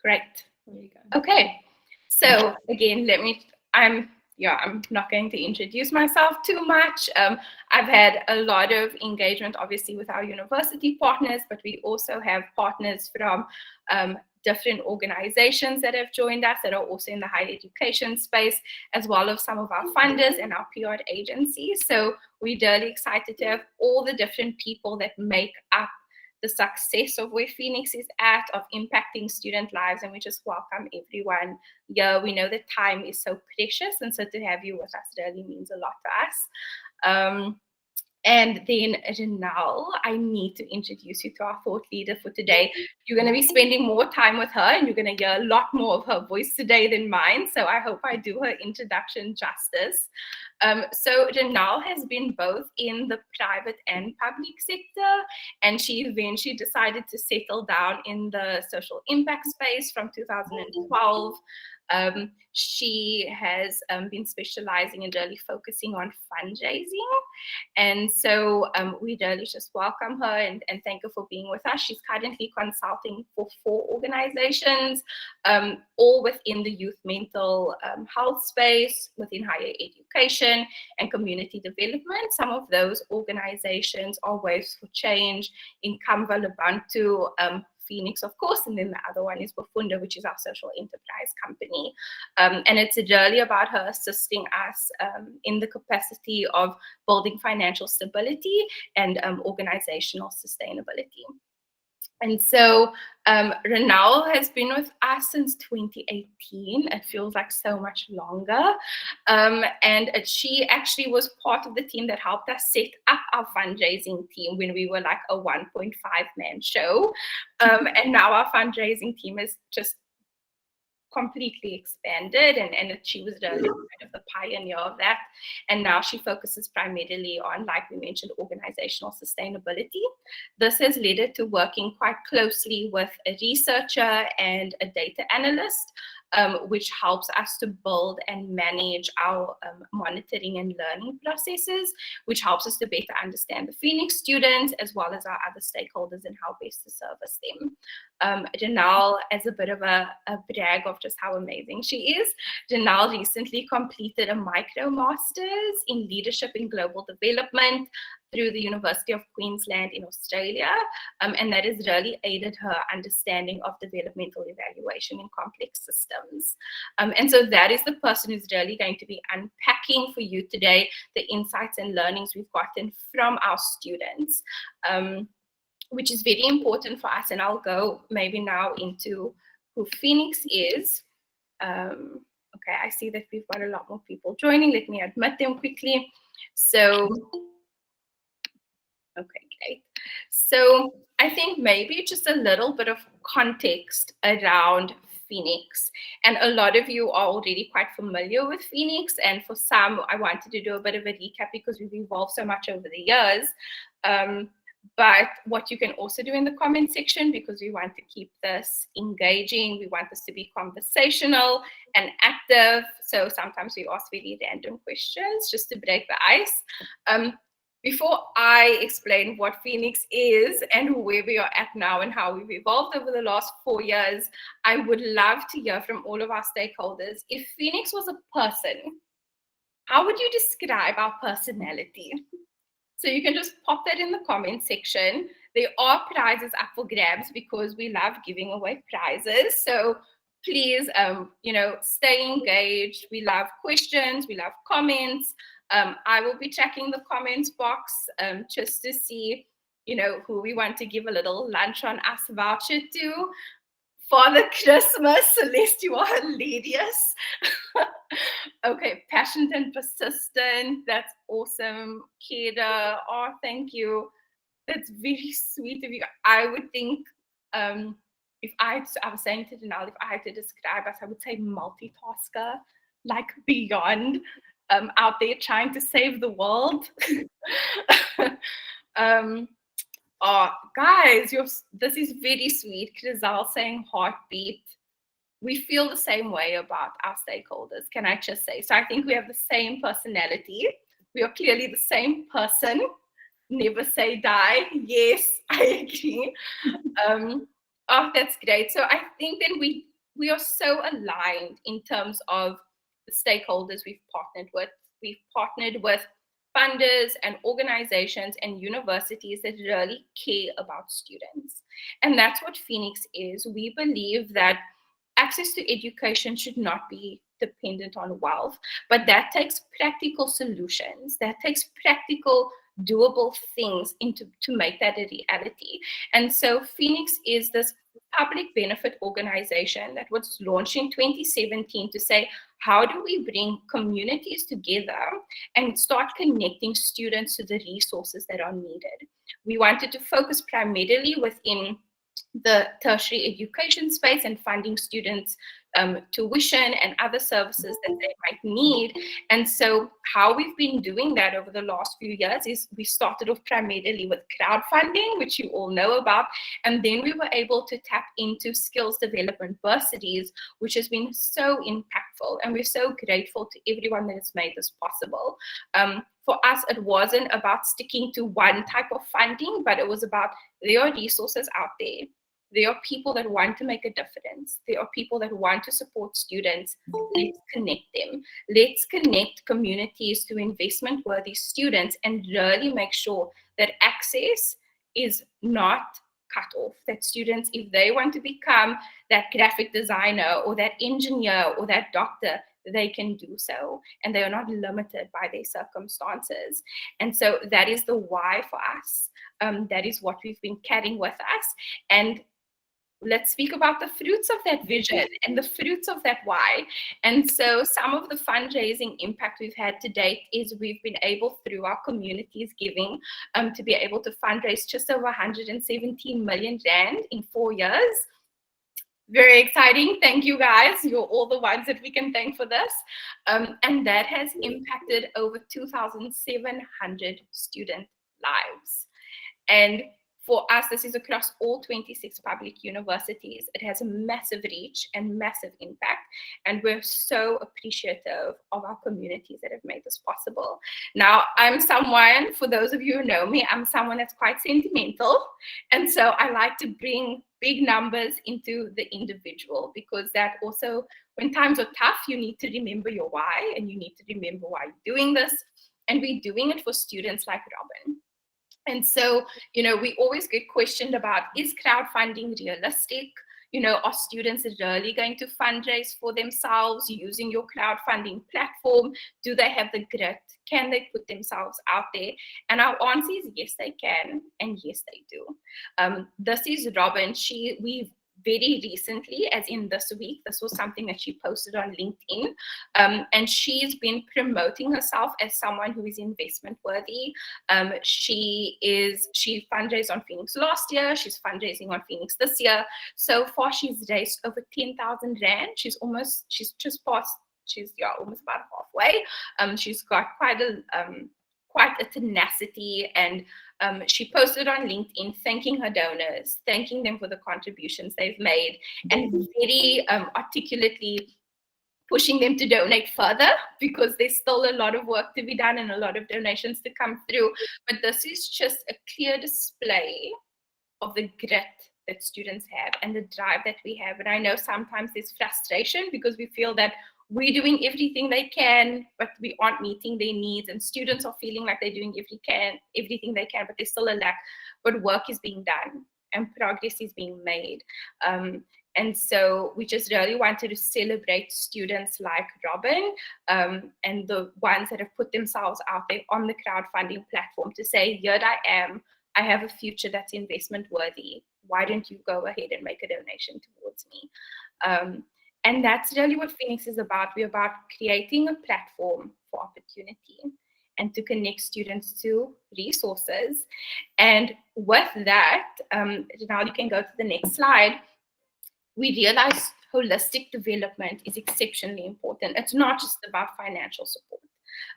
Great. There you go. Okay. So again, I'm not going to introduce myself too much. I've had a lot of engagement, obviously, with our university partners, but we also have partners from different organizations that have joined us that are also in the higher education space, as well as some of our funders and our PR agencies. So we're really excited to have all the different people that make up the success of where Feenix is at, of impacting student lives, and we just welcome everyone here. We know that time is so precious, and so to have you with us really means a lot to us. And then Janelle, I need to introduce you to our thought leader for today. You're going to be spending more time with her, and you're going to hear a lot more of her voice today than mine. So I hope I do her introduction justice. So Janelle has been both in the private and public sector, and she eventually decided to settle down in the social impact space from 2012. She has been specializing and really focusing on fundraising. And so we really just welcome her and thank her for being with us. She's currently consulting for 4 organizations, all within the youth mental health space, within higher education and community development. Some of those organizations are Waves for Change, Inkamva Labantu, Feenix, of course, and then the other one is Bafunda, which is our social enterprise company. And it's really about her assisting us in the capacity of building financial stability and organizational sustainability. And so Renal has been with us since 2018. It feels like so much longer. And she actually was part of the team that helped us set up our fundraising team when we were like a 1.5 man show. And now our fundraising team is just completely expanded, and she was really kind of the pioneer of that. And now she focuses primarily on, like we mentioned, organizational sustainability. This has led her to working quite closely with a researcher and a data analyst, which helps us to build and manage our monitoring and learning processes, which helps us to better understand the Feenix students as well as our other stakeholders and how best to service them. Janelle, as a bit of a brag of just how amazing she is, Janelle recently completed a micro-masters in leadership in global development through the University of Queensland in Australia, and that has really aided her understanding of developmental evaluation in complex systems. And so that is the person who's really going to be unpacking for you today the insights and learnings we've gotten from our students, which is very important for us. And I'll go maybe now into who Feenix is. Okay, I see that we've got a lot more people joining. Let me admit them quickly. So, okay, great. So I think maybe just a little bit of context around Feenix. And a lot of you are already quite familiar with Feenix. And for some, I wanted to do a bit of a recap because we've evolved so much over the years. But what you can also do in the comment section, because we want to keep this engaging, we want this to be conversational and active. So sometimes we ask really random questions just to break the ice. Before I explain what Feenix is and where we are at now and how we've evolved over the last 4 years, I would love to hear from all of our stakeholders. If Feenix was a person, how would you describe our personality? So you can just pop that in the comment section. There are prizes up for grabs because we love giving away prizes. So please, stay engaged. We love questions. We love comments. I will be checking the comments box just to see, who we want to give a little lunch on us voucher to. Father Christmas, Celeste, you are hilarious. Okay, passionate and persistent. That's awesome. Keda, oh, thank you. That's very sweet of you. I would think, if I was saying to Janelle, if I had to describe us, I would say multitasker, like beyond, out there trying to save the world. Oh, guys, this is very sweet. Krizal saying heartbeat. We feel the same way about our stakeholders, can I just say? So I think we have the same personality. We are clearly the same person. Never say die. Yes, I agree. Oh, that's great. So I think then we we are so aligned in terms of the stakeholders we've partnered with. We've partnered with funders and organizations and universities that really care about students. And that's what Feenix is. We believe that access to education should not be dependent on wealth, but that takes practical solutions, that takes practical doable things to make that a reality. And so Feenix is this public benefit organization that was launched in 2017 to say, how do we bring communities together and start connecting students to the resources that are needed? We wanted to focus primarily within the tertiary education space and funding students tuition and other services that they might need. And so how we've been doing that over the last few years is we started off primarily with crowdfunding, which you all know about, and then we were able to tap into skills development bursaries, which has been so impactful, and we're so grateful to everyone that has made this possible. For us, it wasn't about sticking to one type of funding, but it was about there are resources out there. There are people that want to make a difference. There are people that want to support students. Let's connect them. Let's connect communities to investment-worthy students and really make sure that access is not cut off. That students, if they want to become that graphic designer or that engineer or that doctor, they can do so, and they are not limited by their circumstances. And so that is the why for us. That is what we've been carrying with us. And let's speak about the fruits of that vision and the fruits of that why. And so some of the fundraising impact we've had to date is we've been able, through our communities giving, to be able to fundraise just over 117 million Rand in 4 years. Very exciting. Thank you, guys. You're all the ones that we can thank for this. And that has impacted over 2,700 student lives. And for us, this is across all 26 public universities. It has a massive reach and massive impact. And we're so appreciative of our communities that have made this possible. Now, I'm someone, for those of you who know me, I'm someone that's quite sentimental. And so I like to bring big numbers into the individual, because that also, when times are tough, you need to remember your why, and you need to remember why you're doing this. And we're doing it for students like Robin. And so, we always get questioned about, is crowdfunding realistic? Are students really going to fundraise for themselves using your crowdfunding platform? Do they have the grit? Can they put themselves out there? And our answer is yes, they can, and yes, they do. This is Robin. We've very recently, as in this week, this was something that she posted on LinkedIn, and she's been promoting herself as someone who is investment worthy. She fundraised on Feenix last year. She's fundraising on Feenix this year. So far, she's raised over 10,000 Rand. She's almost about halfway. She's got quite a tenacity, and she posted on LinkedIn thanking her donors, thanking them for the contributions they've made, and very articulately pushing them to donate further, because there's still a lot of work to be done and a lot of donations to come through. But this is just a clear display of the grit that students have and the drive that we have. And I know sometimes there's frustration because we feel that we're doing everything they can, but we aren't meeting their needs, and students are feeling like they're doing everything they can, but there's still a lack. But work is being done and progress is being made. And so we just really wanted to celebrate students like Robin, and the ones that have put themselves out there on the crowdfunding platform to say, here I am, I have a future that's investment worthy. Why don't you go ahead and make a donation towards me? And that's really what Feenix is about. We're about creating a platform for opportunity and to connect students to resources. And with that, now you can go to the next slide. We realize holistic development is exceptionally important. It's not just about financial support.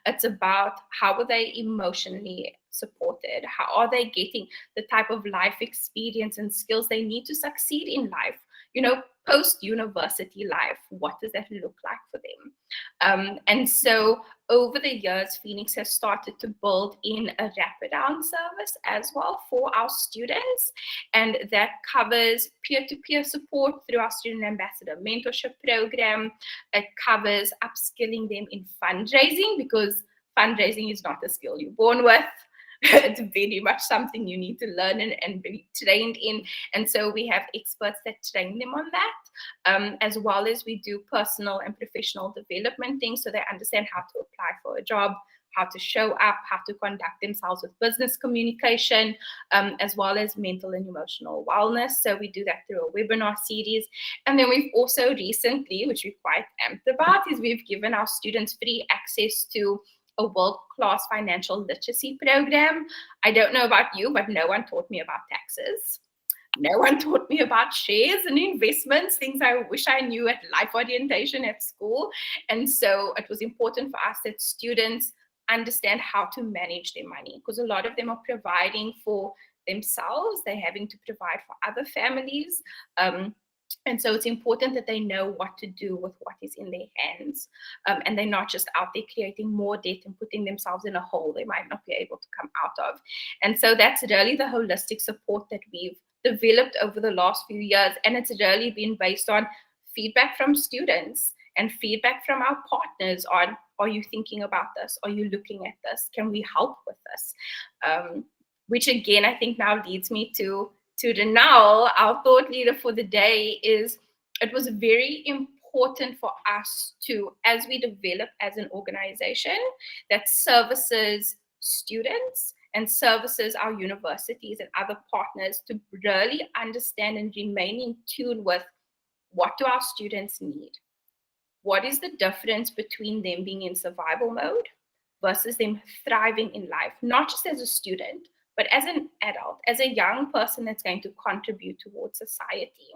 It's about how are they emotionally supported? How are they getting the type of life experience and skills they need to succeed in life? post-university life, what does that look like for them? And so over the years, Feenix has started to build in a rapid down service as well for our students. And that covers peer-to-peer support through our student ambassador mentorship program. It covers upskilling them in fundraising, because fundraising is not a skill you're born with. It's very much something you need to learn and be trained in. And so we have experts that train them on that, as well as we do personal and professional development things, so they understand how to apply for a job, how to show up, how to conduct themselves with business communication, as well as mental and emotional wellness. So we do that through a webinar series. And then we've also recently, which we're quite amped about, is we've given our students free access to a world-class financial literacy program. I don't know about you, but no one taught me about taxes. No one taught me about shares and investments, things I wish I knew at life orientation at school. And so it was important for us that students understand how to manage their money, because a lot of them are providing for themselves. They're having to provide for other families. And so it's important that they know what to do with what is in their hands. And they're not just out there creating more debt and putting themselves in a hole they might not be able to come out of. And so that's really the holistic support that we've developed over the last few years. And it's really been based on feedback from students and feedback from our partners on, are you thinking about this? Are you looking at this? Can we help with this? Which again, I think now leads me to Renal, our thought leader for the day. Is it was very important for us to, as we develop as an organization that services students and services our universities and other partners, to really understand and remain in tune with, what do our students need? What is the difference between them being in survival mode versus them thriving in life, not just as a student, but as an adult, as a young person that's going to contribute towards society.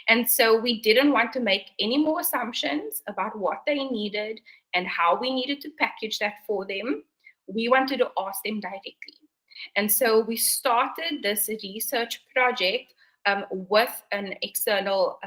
And so we didn't want to make any more assumptions about what they needed and how we needed to package that for them. We wanted to ask them directly. And so we started this research project with an external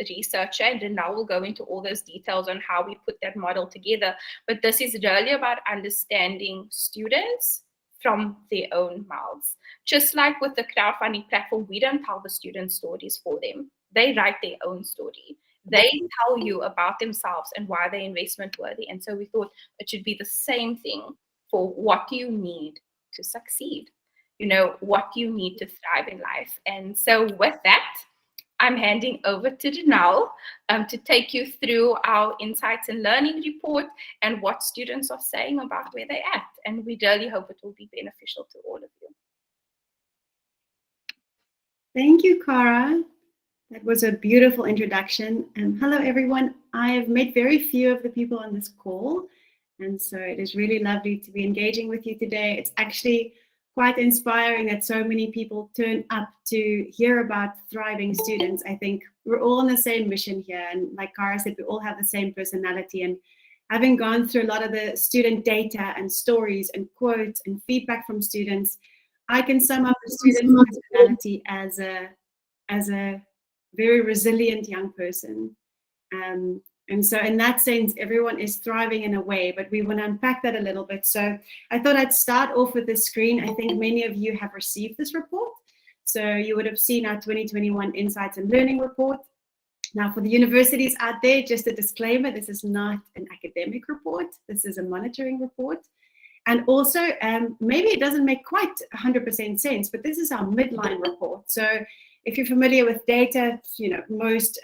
researcher, and now we'll go into all those details on how we put that model together. But this is really about understanding students from their own mouths. Just like with the crowdfunding platform, we don't tell the students stories for them. They write their own story. They tell you about themselves and why they're investment worthy. And so we thought it should be the same thing for, what do you need to succeed? What do you need to thrive in life? And so with that, I'm handing over to Janelle to take you through our Insights and Learning Report and what students are saying about where they're at. And we really hope it will be beneficial to all of you. Thank you, Cara. That was a beautiful introduction. Hello, everyone. I have met very few of the people on this call, and so it is really lovely to be engaging with you today. It's actually quite inspiring that so many people turn up to hear about thriving students. I think we're all on the same mission here, and like Cara said, we all have the same personality. And having gone through a lot of the student data and stories and quotes and feedback from students, I can sum up the student personality as a very resilient young person. And so in that sense, everyone is thriving in a way, but we want to unpack that a little bit. So I thought I'd start off with the screen. I think many of you have received this report. So you would have seen our 2021 Insights and Learning Report. Now for the universities out there, just a disclaimer, this is not an academic report. This is a monitoring report. And also, maybe it doesn't make quite 100% sense, but this is our midline report. So if you're familiar with data, most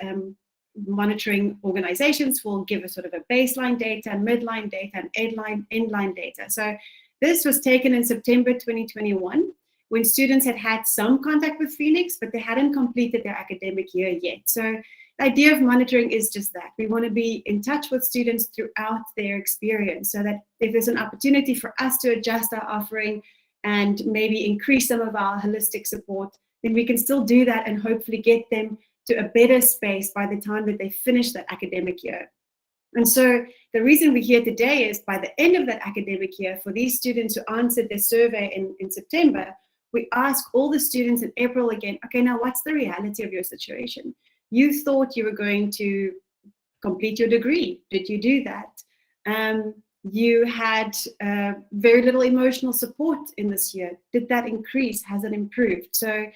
monitoring organizations will give a sort of a baseline data, midline data, and endline data. So this was taken in September 2021 when students had some contact with Feenix, but they hadn't completed their academic year yet. So the idea of monitoring is just that. We want to be in touch with students throughout their experience, so that if there's an opportunity for us to adjust our offering and maybe increase some of our holistic support, then we can still do that and hopefully get them to a better space by the time that they finish that academic year. And so the reason we're here today is, by the end of that academic year, for these students who answered their survey in September, we ask all the students in April again, okay, now what's the reality of your situation? You thought you were going to complete your degree. Did you do that? You had very little emotional support in this year. Did that increase? Has it improved? So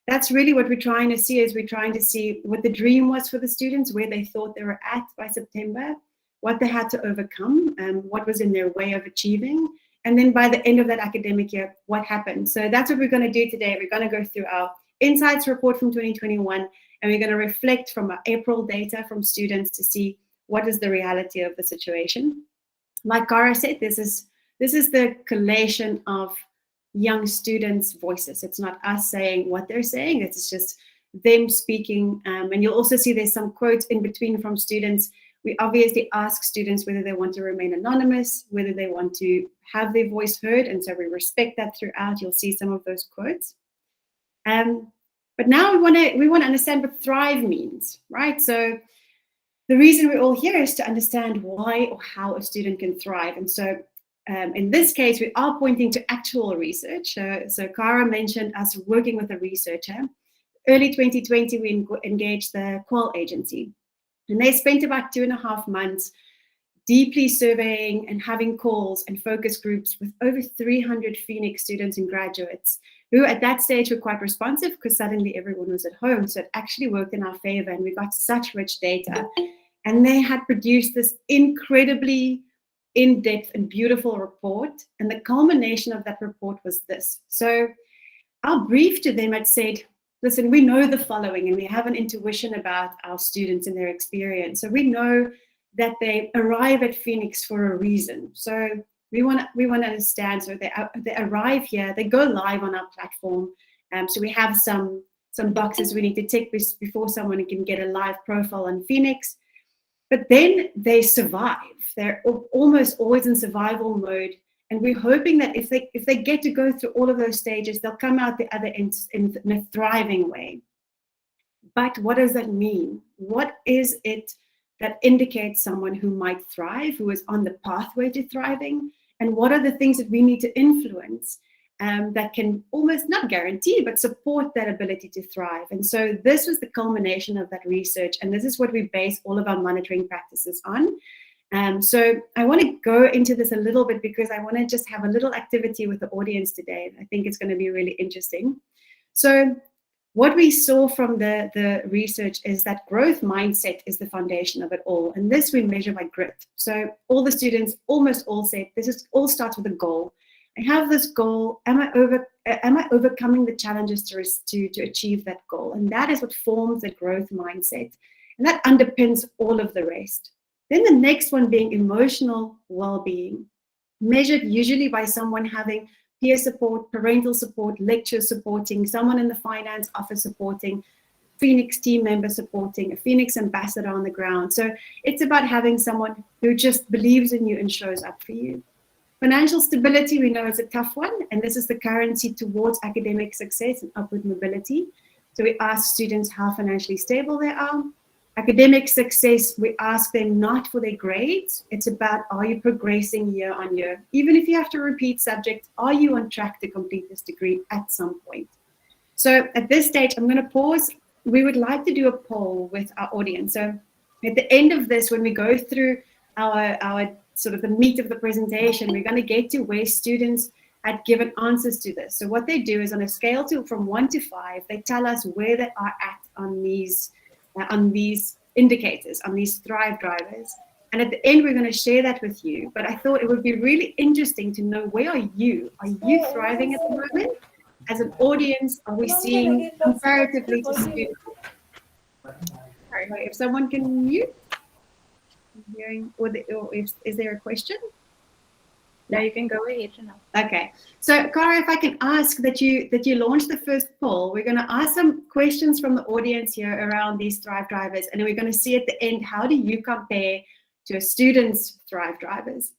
that's really what we're trying to see, is we're trying to see what the dream was for the students, where they thought they were at by September, what they had to overcome, what was in their way of achieving. And then by the end of that academic year, what happened? So that's what we're going to do today. We're going to go through our Insights report from 2021, and we're going to reflect from our April data from students to see what is the reality of the situation. Like Cara said, this is the collation of young students' voices. It's not us saying what they're saying. It's just them speaking. And you'll also see there's some quotes in between from students. We obviously ask students whether they want to remain anonymous, whether they want to have their voice heard. And so we respect that throughout. You'll see some of those quotes. But now we want to understand what thrive means, right? So the reason we're all here is to understand why or how a student can thrive. And so in this case, we are pointing to actual research. So Cara mentioned us working with a researcher. Early 2020, we engaged the Qual agency. And they spent about 2.5 months deeply surveying and having calls and focus groups with over 300 Feenix students and graduates, who at that stage were quite responsive because suddenly everyone was at home. So it actually worked in our favor, and we got such rich data. And they had produced this incredibly in-depth and beautiful report. And the culmination of that report was this. So our brief to them had said, listen, we know the following, and we have an intuition about our students and their experience. So we know that they arrive at Feenix for a reason. So we want to understand. So they arrive here, they go live on our platform. So we have some boxes we need to tick before someone can get a live profile on Feenix. But then they survive. They're almost always in survival mode. And we're hoping that if they get to go through all of those stages, they'll come out the other end in a thriving way. But what does that mean? What is it that indicates someone who might thrive, who is on the pathway to thriving? And what are the things that we need to influence that can almost not guarantee, but support that ability to thrive? And so this was the culmination of that research. And this is what we base all of our monitoring practices on. So I want to go into this a little bit because I want to just have a little activity with the audience today. I think it's going to be really interesting. So what we saw from the research is that growth mindset is the foundation of it all. And this we measure by grit. So all the students, almost all said, all starts with a goal. I have this goal. Am I overcoming the challenges to achieve that goal? And that is what forms the growth mindset. And that underpins all of the rest. Then the next one being emotional well-being, measured usually by someone having peer support, parental support, lecturers supporting, someone in the finance office supporting, Feenix team member supporting, a Feenix ambassador on the ground. So it's about having someone who just believes in you and shows up for you. Financial stability, we know, is a tough one, and this is the currency towards academic success and upward mobility. So we ask students how financially stable they are. Academic success, we ask them not for their grades. It's about, are you progressing year on year? Even if you have to repeat subjects, are you on track to complete this degree at some point? So at this stage, I'm going to pause. We would like to do a poll with our audience. So at the end of this, when we go through our sort of the meat of the presentation, we're going to get to where students had given answers to this. So what they do is on a scale from 1 to 5, they tell us where they are at on these indicators, on these thrive drivers. And at the end, we're going to share that with you. But I thought it would be really interesting to know, where are you? Are you thriving at the moment? As an audience, are we seeing comparatively to students? Sorry, if someone can mute. I'm hearing, is there a question? No, you can go ahead. Okay. So, Cara, if I can ask that you launch the first poll, we're going to ask some questions from the audience here around these thrive drivers, and then we're going to see at the end, how do you compare to a student's thrive drivers?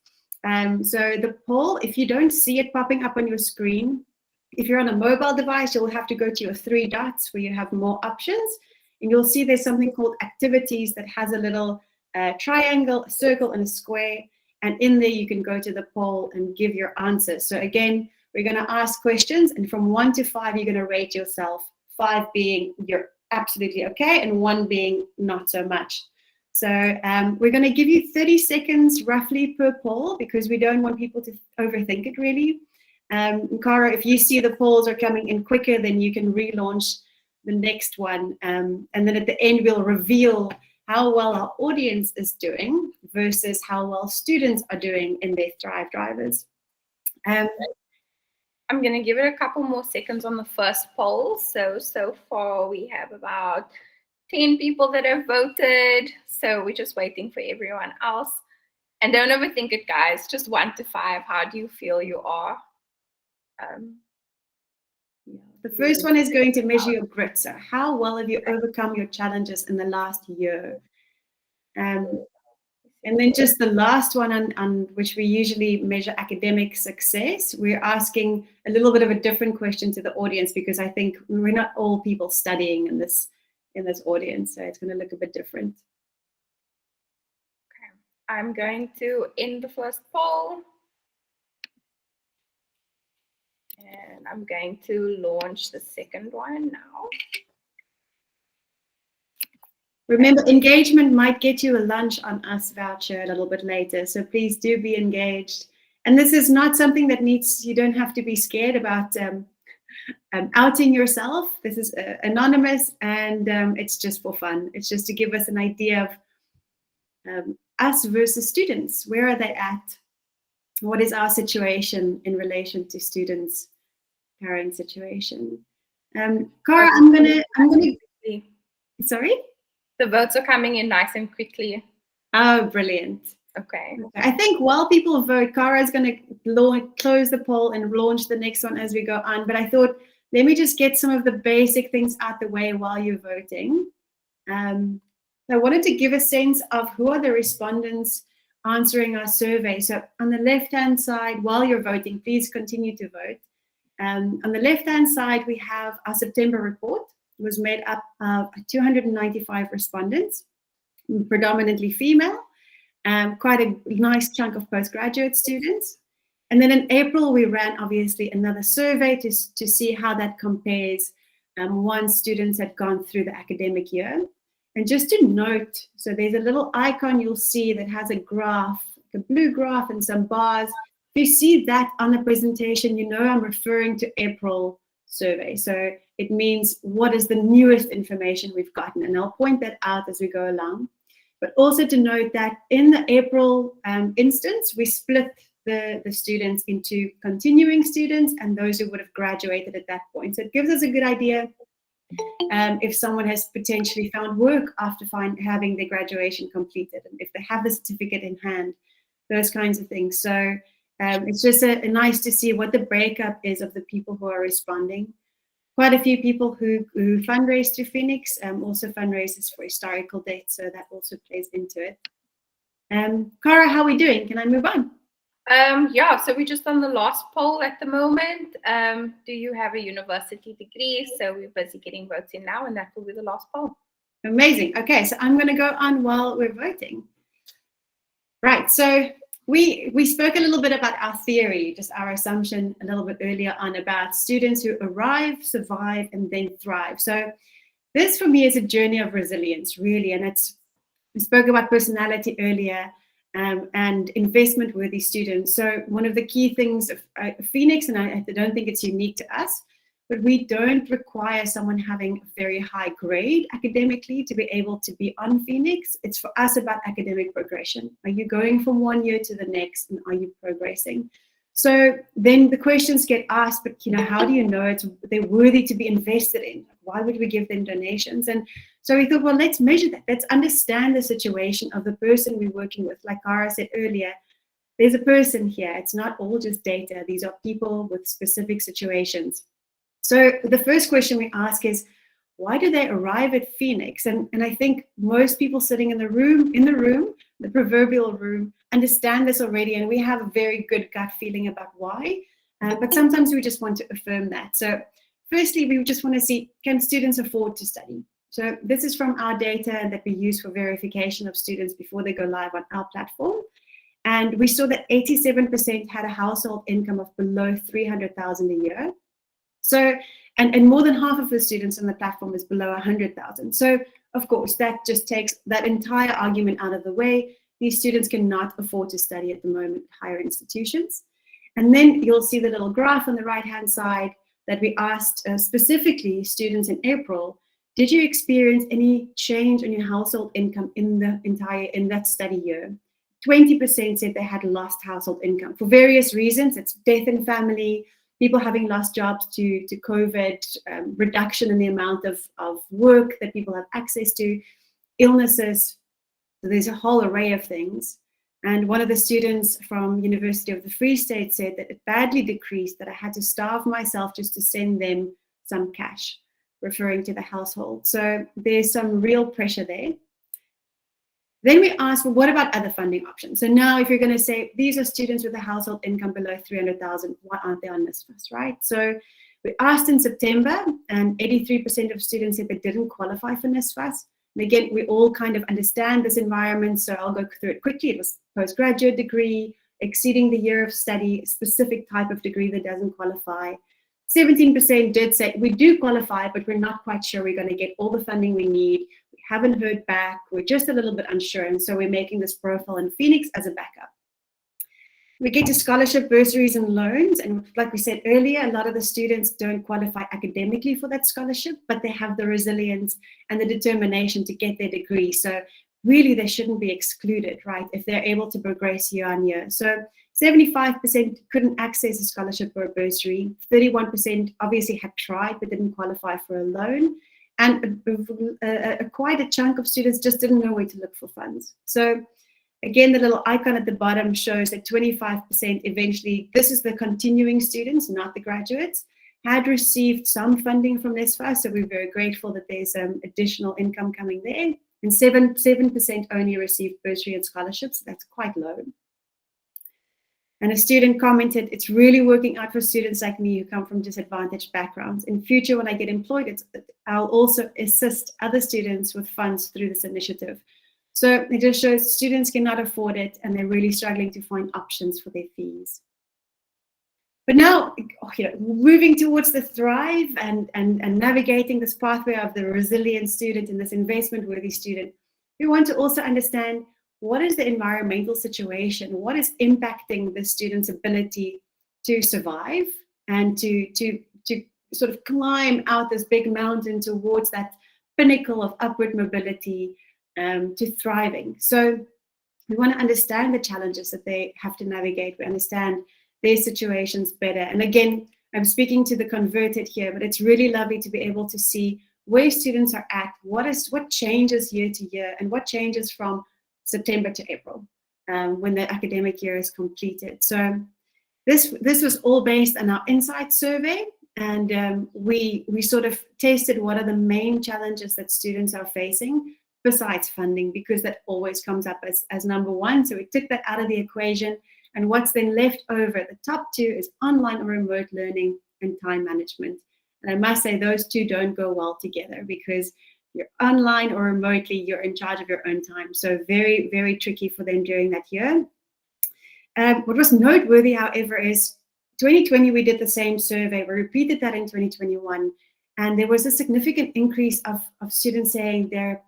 So the poll, if you don't see it popping up on your screen, if you're on a mobile device, you'll have to go to your 3 dots where you have more options, and you'll see there's something called activities that has a little triangle, a circle, and a square. And in there, you can go to the poll and give your answers. So again, we're going to ask questions, and from 1 to 5, you're going to rate yourself. 5 being you're absolutely okay, and 1 being not so much. So we're going to give you 30 seconds roughly per poll, because we don't want people to overthink it really. Cara, if you see the polls are coming in quicker, then you can relaunch the next one. And then at the end, we'll reveal how well our audience is doing versus how well students are doing in their Thrive drivers. I'm going to give it a couple more seconds on the first poll. So far we have about 10 people that have voted. So we're just waiting for everyone else. And don't overthink it, guys. Just 1 to 5. How do you feel you are? The first one is going to measure your grit. So how well have you overcome your challenges in the last year? And then just the last one on which we usually measure academic success, we're asking a little bit of a different question to the audience, because I think we're not all people studying in this audience, so it's going to look a bit different. Okay, I'm going to end the first poll. And I'm going to launch the second one now. Remember, engagement might get you a lunch on us voucher a little bit later, so please do be engaged. And this is not something that you don't have to be scared about outing yourself. This is anonymous, and it's just for fun. It's just to give us an idea of us versus students. Where are they at? What is our situation in relation to students' current situation? Cara, I'm gonna. Sorry. The votes are coming in nice and quickly. Oh, brilliant. Okay. I think while people vote, Cara is going to close the poll and launch the next one as we go on. But I thought, let me just get some of the basic things out the way while you're voting. I wanted to give a sense of who are the respondents answering our survey. So on the left-hand side, while you're voting, please continue to vote. On the left-hand side, we have our September report. It was made up of 295 respondents, predominantly female, quite a nice chunk of postgraduate students. And then in April, we ran, obviously, another survey to see how that compares once students had gone through the academic year. And just to note, so there's a little icon you'll see that has a graph, a blue graph and some bars. If you see that on the presentation, you know I'm referring to April survey. So it means what is the newest information we've gotten. And I'll point that out as we go along. But also to note that in the April instance, we split the students into continuing students and those who would have graduated at that point. So it gives us a good idea if someone has potentially found work after having their graduation completed, and if they have the certificate in hand, those kinds of things. So it's just nice to see what the breakup is of the people who are responding. Quite a few people who fundraise through Feenix, also fundraises for historical debt, so that also plays into it. Cara, how are we doing? Can I move on? Yeah, so we're just on the last poll at the moment. Do you have a university degree? So we're busy getting votes in now, and that will be the last poll. Amazing. Okay, so I'm going to go on while we're voting. Right, so we spoke a little bit about our theory, just our assumption a little bit earlier on about students who arrive, survive, and then thrive. So this for me is a journey of resilience, really, and we spoke about personality earlier. And investment-worthy students. So one of the key things of Feenix, and I don't think it's unique to us, but we don't require someone having a very high grade academically to be able to be on Feenix. It's for us about academic progression. Are you going from one year to the next, and are you progressing? So then the questions get asked, but how do you know they're worthy to be invested in? Why would we give them donations? And so we thought, well, let's measure that. Let's understand the situation of the person we're working with. Like Cara said earlier, there's a person here. It's not all just data. These are people with specific situations. So the first question we ask is, why do they arrive at Feenix? And I think most people sitting in the room, the proverbial room, understand this already, and we have a very good gut feeling about why. But sometimes we just want to affirm that. So firstly, we just want to see, can students afford to study? So this is from our data that we use for verification of students before they go live on our platform. And we saw that 87% had a household income of below $300,000 a year. So And more than half of the students on the platform is below 100,000. So of course, that just takes that entire argument out of the way. These students cannot afford to study at the moment at higher institutions. And then you'll see the little graph on the right-hand side that we asked specifically students in April, did you experience any change in your household income in that study year? 20% said they had lost household income for various reasons. It's death in family, people having lost jobs to COVID, reduction in the amount of work that people have access to, illnesses. So there's a whole array of things. And one of the students from University of the Free State said that it badly decreased, that I had to starve myself just to send them some cash, referring to the household. So there's some real pressure there. Then we asked, well, what about other funding options? So now if you're going to say, these are students with a household income below 300,000, why aren't they on NSFAS, right? So we asked in September, and 83% of students said they didn't qualify for NSFAS. And again, we all kind of understand this environment, so I'll go through it quickly. It was postgraduate degree, exceeding the year of study, a specific type of degree that doesn't qualify. 17% did say, we do qualify, but we're not quite sure we're going to get all the funding we need. We haven't heard back. We're just a little bit unsure. And so we're making this profile in Feenix as a backup. We get to scholarship, bursaries, and loans. And like we said earlier, a lot of the students don't qualify academically for that scholarship, but they have the resilience and the determination to get their degree. So really, they shouldn't be excluded, right, if they're able to progress year on year. So 75% couldn't access a scholarship or a bursary. 31% obviously had tried but didn't qualify for a loan. And quite a chunk of students just didn't know where to look for funds. So again, the little icon at the bottom shows that 25% eventually, this is the continuing students, not the graduates, had received some funding from NSFAS. So we're very grateful that there's additional income coming there. And 7% only received bursary and scholarships. That's quite low. And a student commented, it's really working out for students like me who come from disadvantaged backgrounds. In future, when I get employed, I'll also assist other students with funds through this initiative. So it just shows students cannot afford it and they're really struggling to find options for their fees. But now, moving towards the thrive and navigating this pathway of the resilient student and this investment-worthy student, we want to also understand what is the environmental situation, what is impacting the student's ability to survive and to sort of climb out this big mountain towards that pinnacle of upward mobility to thriving. So we want to understand the challenges that they have to navigate. We understand their situations better. And again, I'm speaking to the converted here, but it's really lovely to be able to see where students are at, what changes year to year, and what changes from September to April when the academic year is completed. So this was all based on our insight survey, and we sort of tested what are the main challenges that students are facing besides funding, because that always comes up as number one. So we took that out of the equation, and what's then left over, the top two, is online or remote learning and time management. And I must say those two don't go well together, because you're online or remotely, you're in charge of your own time. So very, very tricky for them during that year. What was noteworthy, however, is 2020, we did the same survey. We repeated that in 2021. And there was a significant increase of students saying they're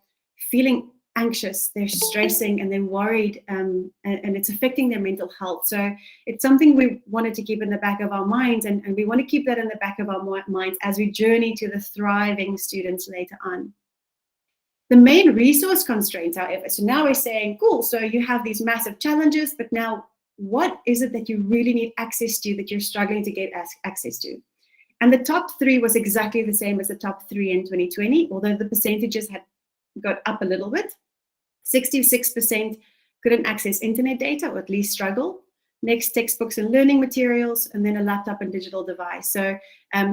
feeling anxious, they're stressing, and they're worried, and it's affecting their mental health. So it's something we wanted to keep in the back of our minds, and we want to keep that in the back of our minds as we journey to the thriving students later on. The main resource constraints, however, so now we're saying, cool, so you have these massive challenges, but now what is it that you really need access to that you're struggling to get access to? And the top three was exactly the same as the top three in 2020, although the percentages had got up a little bit. 66% couldn't access internet data, or at least struggle. Next, textbooks and learning materials, and then a laptop and digital device. So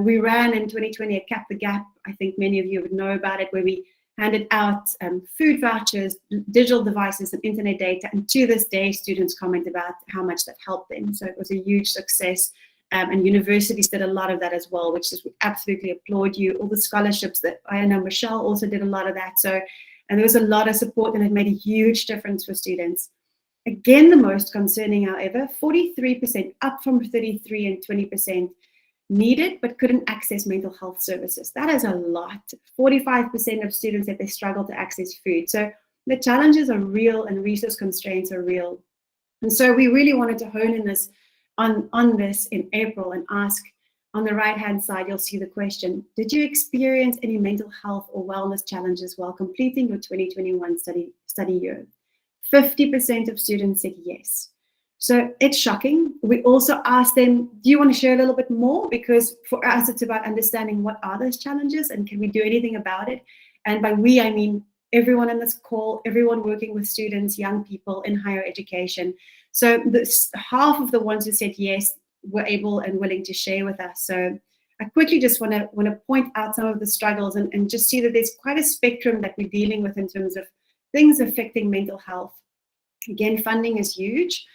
we ran in 2020 a Cap the Gap. I think many of you would know about it, where we handed out food vouchers, digital devices, and internet data. And to this day, students comment about how much that helped them. So it was a huge success. And universities did a lot of that as well, which is, we absolutely applaud you. All the scholarships that I know Michelle also did a lot of that. So, and there was a lot of support, and it made a huge difference for students. Again, the most concerning, however, 43%, up from 33% and 20%, needed but couldn't access mental health services. That is a lot. 45% of students said they struggle to access food. So the challenges are real and resource constraints are real. And so we really wanted to hone in this on this in April and ask, on the right-hand side, you'll see the question, did you experience any mental health or wellness challenges while completing your 2021 study year? 50% of students said yes. So it's shocking. We also asked them, do you want to share a little bit more? Because for us, it's about understanding what are those challenges and can we do anything about it? And by we, I mean everyone on this call, everyone working with students, young people in higher education. So half of the ones who said yes were able and willing to share with us. So I quickly just want to point out some of the struggles and just see that there's quite a spectrum that we're dealing with in terms of things affecting mental health. Again, funding is huge.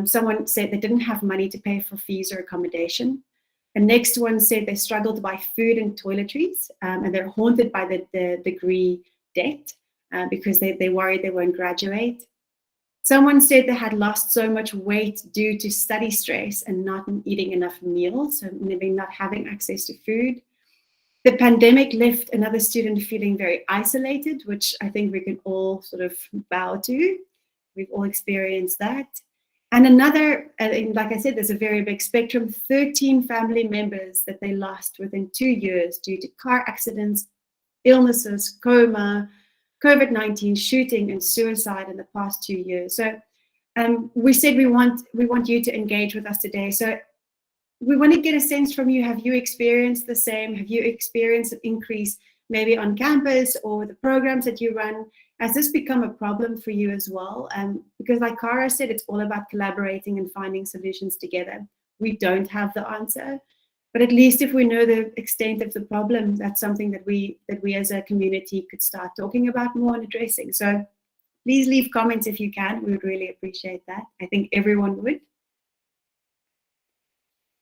Someone said they didn't have money to pay for fees or accommodation. The next one said they struggled to buy food and toiletries, and they're haunted by the degree debt because they worried they won't graduate. Someone said they had lost so much weight due to study stress and not eating enough meals, so maybe not having access to food. The pandemic left another student feeling very isolated, which I think we can all sort of bow to. We've all experienced that. And another, like I said, there's a very big spectrum, 13 family members that they lost within 2 years due to car accidents, illnesses, coma, COVID-19, shooting, and suicide in the past 2 years. So we said we want you to engage with us today. So we want to get a sense from you. Have you experienced the same? Have you experienced an increase maybe on campus or the programs that you run? Has this become a problem for you as well? Because like Cara said, it's all about collaborating and finding solutions together. We don't have the answer, but at least if we know the extent of the problem, that's something that we as a community could start talking about more and addressing. So please leave comments if you can. We would really appreciate that. I think everyone would.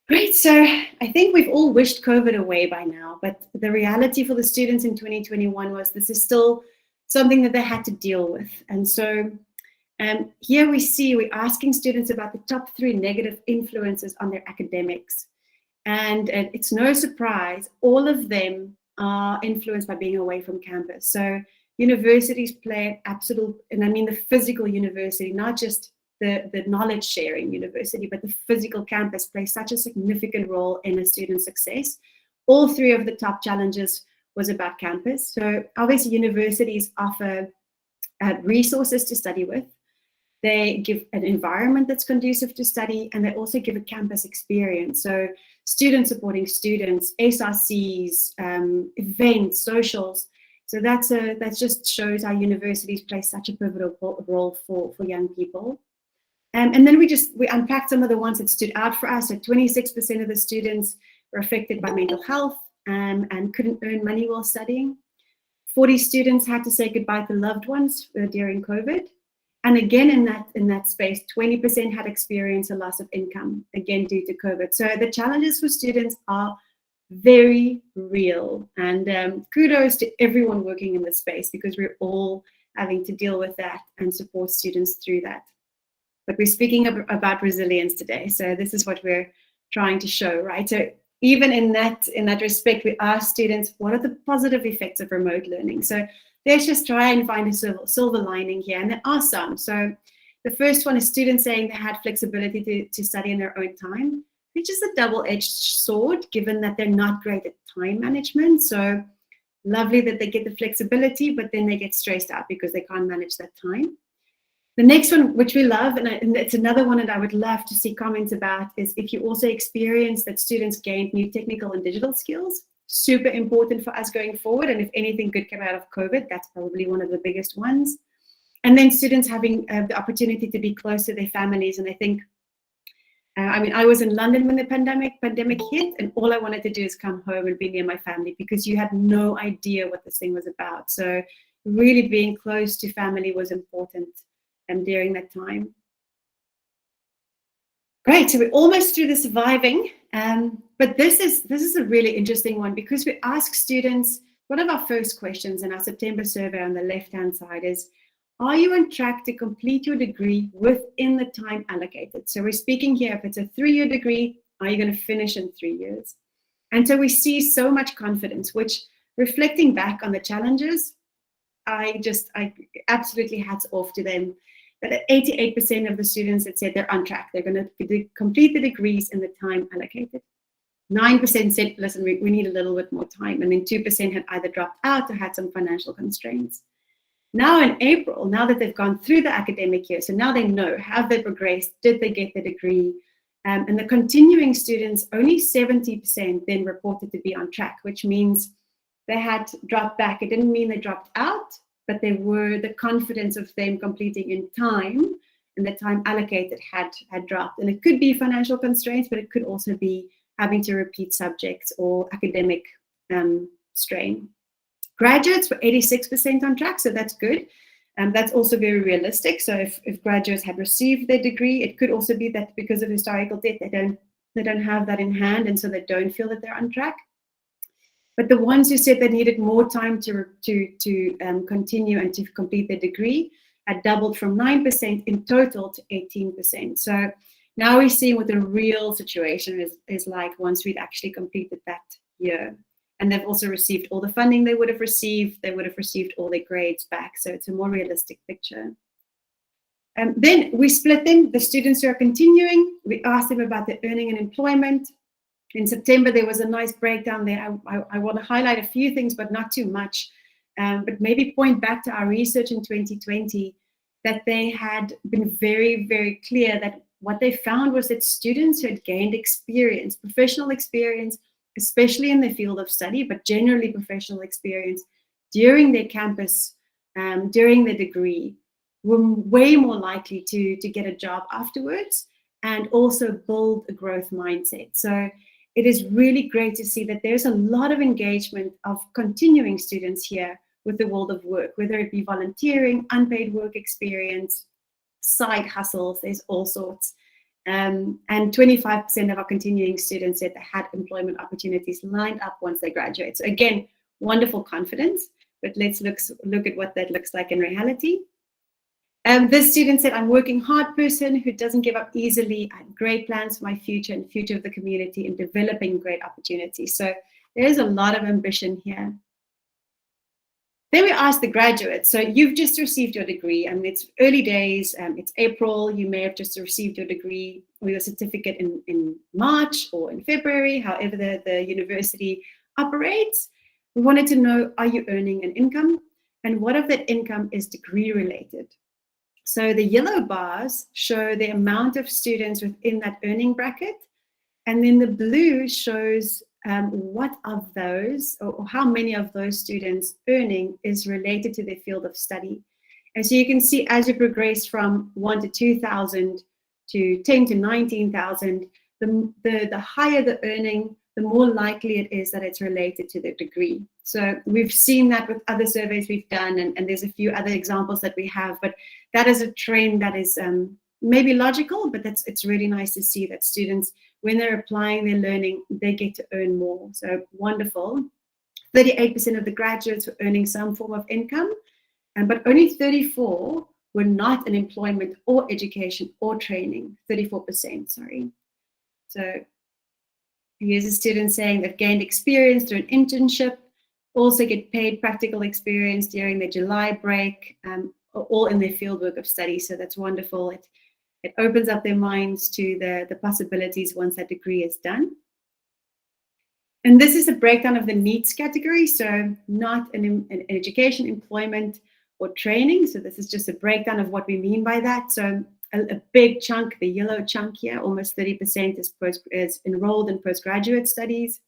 Great, so I think we've all wished COVID away by now, but the reality for the students in 2021 was this is still something that they had to deal with. And so here we're asking students about the top 3 negative influences on their academics. And it's no surprise, all of them are influenced by being away from campus. So universities play an absolute, and I mean the physical university, not just the knowledge sharing university, but the physical campus plays such a significant role in a student's success. All 3 of the top challenges was about campus. So obviously universities offer resources to study with. They give an environment that's conducive to study, and they also give a campus experience. So students supporting students, SRCs, events, socials. So that just shows how universities play such a pivotal role for young people. And then we unpacked some of the ones that stood out for us. So 26% of the students were affected by mental health and couldn't earn money while studying. 40 students had to say goodbye to loved ones during COVID. And again, in that space, 20% had experienced a loss of income, again, due to COVID. So the challenges for students are very real. And kudos to everyone working in this space, because we're all having to deal with that and support students through that. But we're speaking about resilience today. So this is what we're trying to show, right? So even in that respect, we ask students, what are the positive effects of remote learning? So let's just try and find a silver lining here. And there are some. So the first one is students saying they had flexibility to study in their own time, which is a double-edged sword, given that they're not great at time management. So lovely that they get the flexibility, but then they get stressed out because they can't manage that time. The next one, which we love, and it's another one that I would love to see comments about, is if you also experience that students gained new technical and digital skills. Super important for us going forward. And if anything good came out of COVID, that's probably one of the biggest ones. And then students having the opportunity to be close to their families. And I think, I was in London when the pandemic hit, and all I wanted to do is come home and be near my family, because you had no idea what this thing was about. So really being close to family was important during that time. Great, so we're almost through the surviving, but this is a really interesting one, because we ask students, one of our first questions in our September survey on the left-hand side is, are you on track to complete your degree within the time allocated? So we're speaking here, if it's a 3-year degree, Are you going to finish in 3 years? And so we see so much confidence, which, reflecting back on the challenges, I absolutely hats off to them. That 88% of the students that said they're on track, they're going to complete the degrees in the time allocated. 9% said, listen, we need a little bit more time. And then 2% had either dropped out or had some financial constraints. Now in April, now that they've gone through the academic year, so now they know, have they progressed? Did they get the degree? And the continuing students, only 70% then reported to be on track, which means they had dropped back. It didn't mean they dropped out, but they were, the confidence of them completing in time and the time allocated had dropped. And it could be financial constraints, but it could also be having to repeat subjects or academic strain. Graduates were 86% on track, so that's good. That's also very realistic. So if graduates had received their degree, it could also be that because of historical debt, they don't have that in hand, and so they don't feel that they're on track. But the ones who said they needed more time to continue and to complete their degree had doubled from 9% in total to 18%. So now we're seeing what the real situation is like once we'd actually completed that year. And they've also received all the funding they would have received. They would have received all their grades back. So it's a more realistic picture. Then we split them, the students who are continuing. We asked them about their earning and employment. In September, there was a nice breakdown there. I want to highlight a few things, but not too much. But maybe point back to our research in 2020 that they had been very, very clear that what they found was that students who had gained experience, professional experience, especially in the field of study, but generally professional experience during their campus, during their degree, were way more likely to get a job afterwards and also build a growth mindset. So it is really great to see that there's a lot of engagement of continuing students here with the world of work, whether it be volunteering, unpaid work experience, side hustles, there's all sorts. And 25% of our continuing students said they had employment opportunities lined up once they graduate. So again, wonderful confidence, but let's look at what that looks like in reality. This student said, I'm a working hard person who doesn't give up easily. I have great plans for my future and the future of the community and developing great opportunities. So there is a lot of ambition here. Then we asked the graduates, so you've just received your degree. I mean, it's early days, it's April, you may have just received your degree or your certificate in March or in February, however the university operates. We wanted to know, are you earning an income? And what of that income is degree related? So the yellow bars show the amount of students within that earning bracket. And then the blue shows what of those, or how many of those students earning is related to their field of study. And so you can see as you progress from 1 to 2,000 to 10 to 19,000, the higher the earning, the more likely it is that it's related to the degree. So we've seen that with other surveys we've done, and there's a few other examples that we have, but that is a trend that is maybe logical, but it's really nice to see that students, when they're applying their learning, they get to earn more. So wonderful. 38% of the graduates were earning some form of income, but only 34 were not in employment or education or training. 34%, sorry. So here's a student saying they've gained experience through an internship, also get paid practical experience during the July break, all in their fieldwork of study. So that's wonderful. It opens up their minds to the possibilities once that degree is done. And this is a breakdown of the needs category. So not an education, employment, or training. So this is just a breakdown of what we mean by that. So a big chunk, the yellow chunk here, almost 30% is enrolled in postgraduate studies.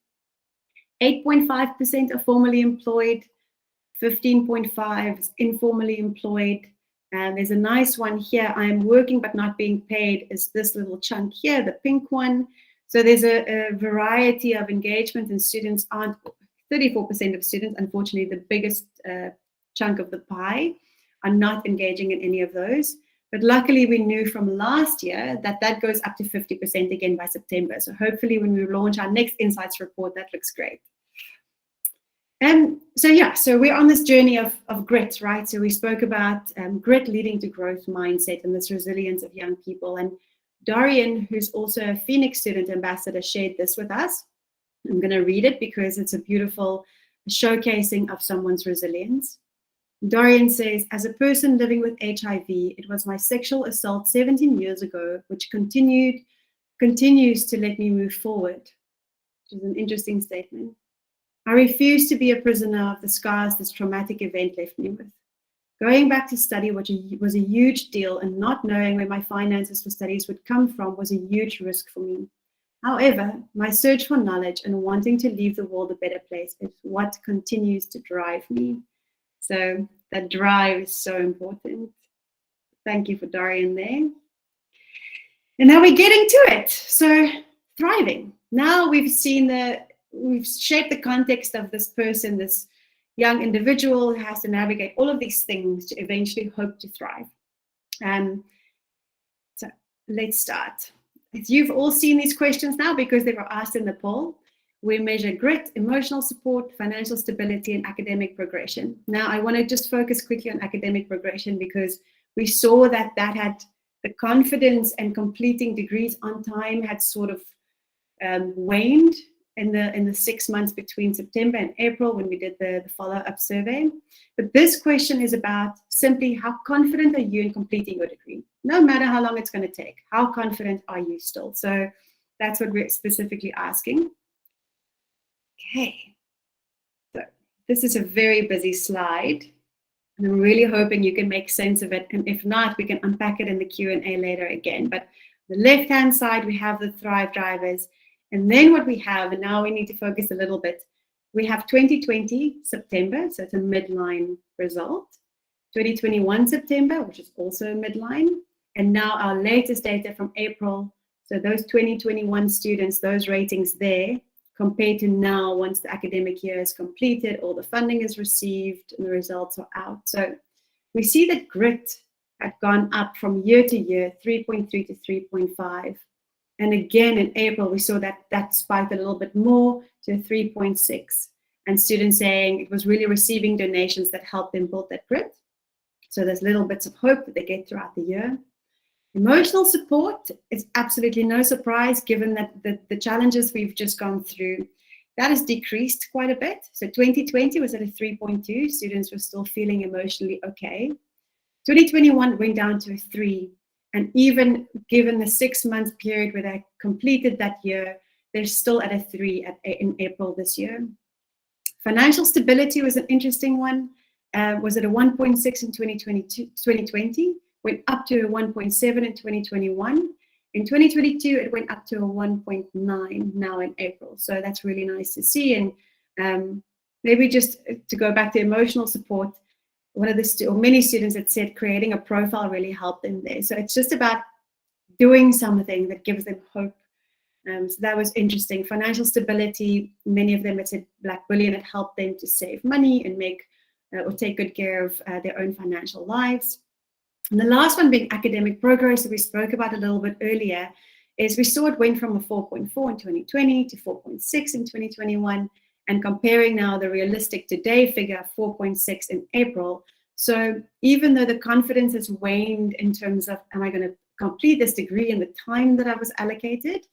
8.5% are formally employed. 15.5% is informally employed. And there's a nice one here. I am working but not being paid is this little chunk here, the pink one. So there's a variety of engagement, and students aren't, 34% of students, unfortunately, the biggest chunk of the pie, are not engaging in any of those. But luckily, we knew from last year that goes up to 50% again by September. So hopefully when we launch our next Insights report, that looks great. So we're on this journey of grit, right? So we spoke about grit leading to growth mindset and this resilience of young people. And Dorian, who's also a Feenix student ambassador, shared this with us. I'm going to read it because it's a beautiful showcasing of someone's resilience. Dorian says, as a person living with HIV, it was my sexual assault 17 years ago, which continues to let me move forward, which is an interesting statement. I refuse to be a prisoner of the scars this traumatic event left me with. Going back to study was a huge deal, and not knowing where my finances for studies would come from was a huge risk for me. However, my search for knowledge and wanting to leave the world a better place is what continues to drive me. So that drive is so important. Thank you for Dorian there. And now we're getting to it. So thriving. Now we've shaped the context of this person, this young individual who has to navigate all of these things to eventually hope to thrive. So let's start. You've all seen these questions now because they were asked in the poll. We measure grit, emotional support, financial stability, and academic progression. Now, I want to just focus quickly on academic progression because we saw that had the confidence and completing degrees on time had sort of waned in the 6 months between September and April when we did the follow-up survey. But this question is about simply how confident are you in completing your degree? No matter how long it's going to take, how confident are you still? So that's what we're specifically asking. Okay, so this is a very busy slide, and I'm really hoping you can make sense of it. And if not, we can unpack it in the Q&A later again. But the left-hand side, we have the Thrive drivers. And then what we have, and now we need to focus a little bit, we have 2020 September, so it's a midline result. 2021 September, which is also a midline. And now our latest data from April. So those 2021 students, those ratings there, compared to now, once the academic year is completed, all the funding is received, and the results are out. So we see that grit had gone up from year to year, 3.3 to 3.5. And again, in April, we saw that spiked a little bit more to 3.6. And students saying it was really receiving donations that helped them build that grit. So there's little bits of hope that they get throughout the year. Emotional support is absolutely no surprise, given that the challenges we've just gone through, that has decreased quite a bit. So 2020 was at a 3.2. Students were still feeling emotionally okay. 2021 went down to a 3. And even given the 6 month period where they completed that year, they're still at a 3 in April this year. Financial stability was an interesting one. Was at a 1.6 in 2020, went up to a 1.7 in 2021. In 2022, it went up to a 1.9 now in April. So that's really nice to see. And maybe just to go back to emotional support, many students had said creating a profile really helped them there. So it's just about doing something that gives them hope. So that was interesting. Financial stability, many of them had said Black Bullion had helped them to save money and make or take good care of their own financial lives. And the last one being academic progress that we spoke about a little bit earlier is we saw it went from a 4.4 in 2020 to 4.6 in 2021, and comparing now the realistic today figure of 4.6 in April. So even though the confidence has waned in terms of, am I going to complete this degree in the time that I was allocated,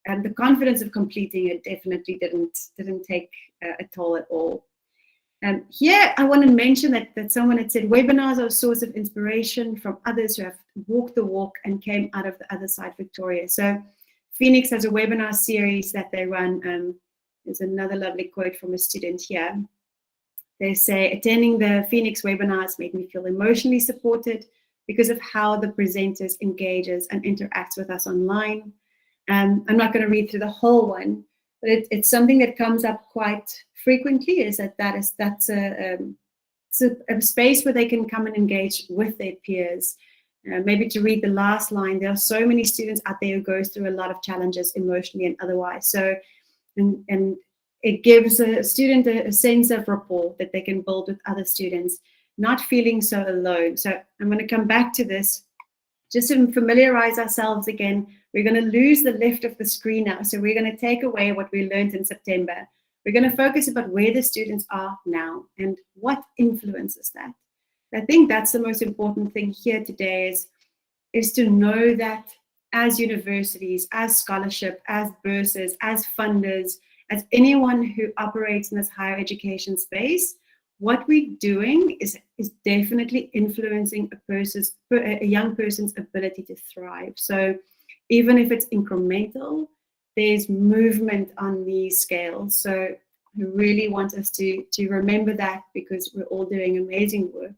the confidence of completing it definitely didn't take a toll at all. Here, I want to mention that someone had said webinars are a source of inspiration from others who have walked the walk and came out of the other side victorious. So Feenix has a webinar series that they run. There's another lovely quote from a student here. They say, attending the Feenix webinars made me feel emotionally supported because of how the presenters engages and interacts with us online. I'm not going to read through the whole one, but it's something that comes up quite frequently, is that's a space where they can come and engage with their peers. Maybe to read the last line, there are so many students out there who go through a lot of challenges emotionally and otherwise. So, and it gives a student a sense of rapport that they can build with other students, not feeling so alone. So I'm going to come back to this just to familiarize ourselves again. We're going to lose the left of the screen now. So we're going to take away what we learned in September. We're going to focus about where the students are now and what influences that. I think that's the most important thing here today is to know that as universities, as scholarship, as bursars, as funders, as anyone who operates in this higher education space, what we're doing is definitely influencing a young person's ability to thrive. So even if it's incremental, there's movement on these scales. So I really want us to remember that, because we're all doing amazing work.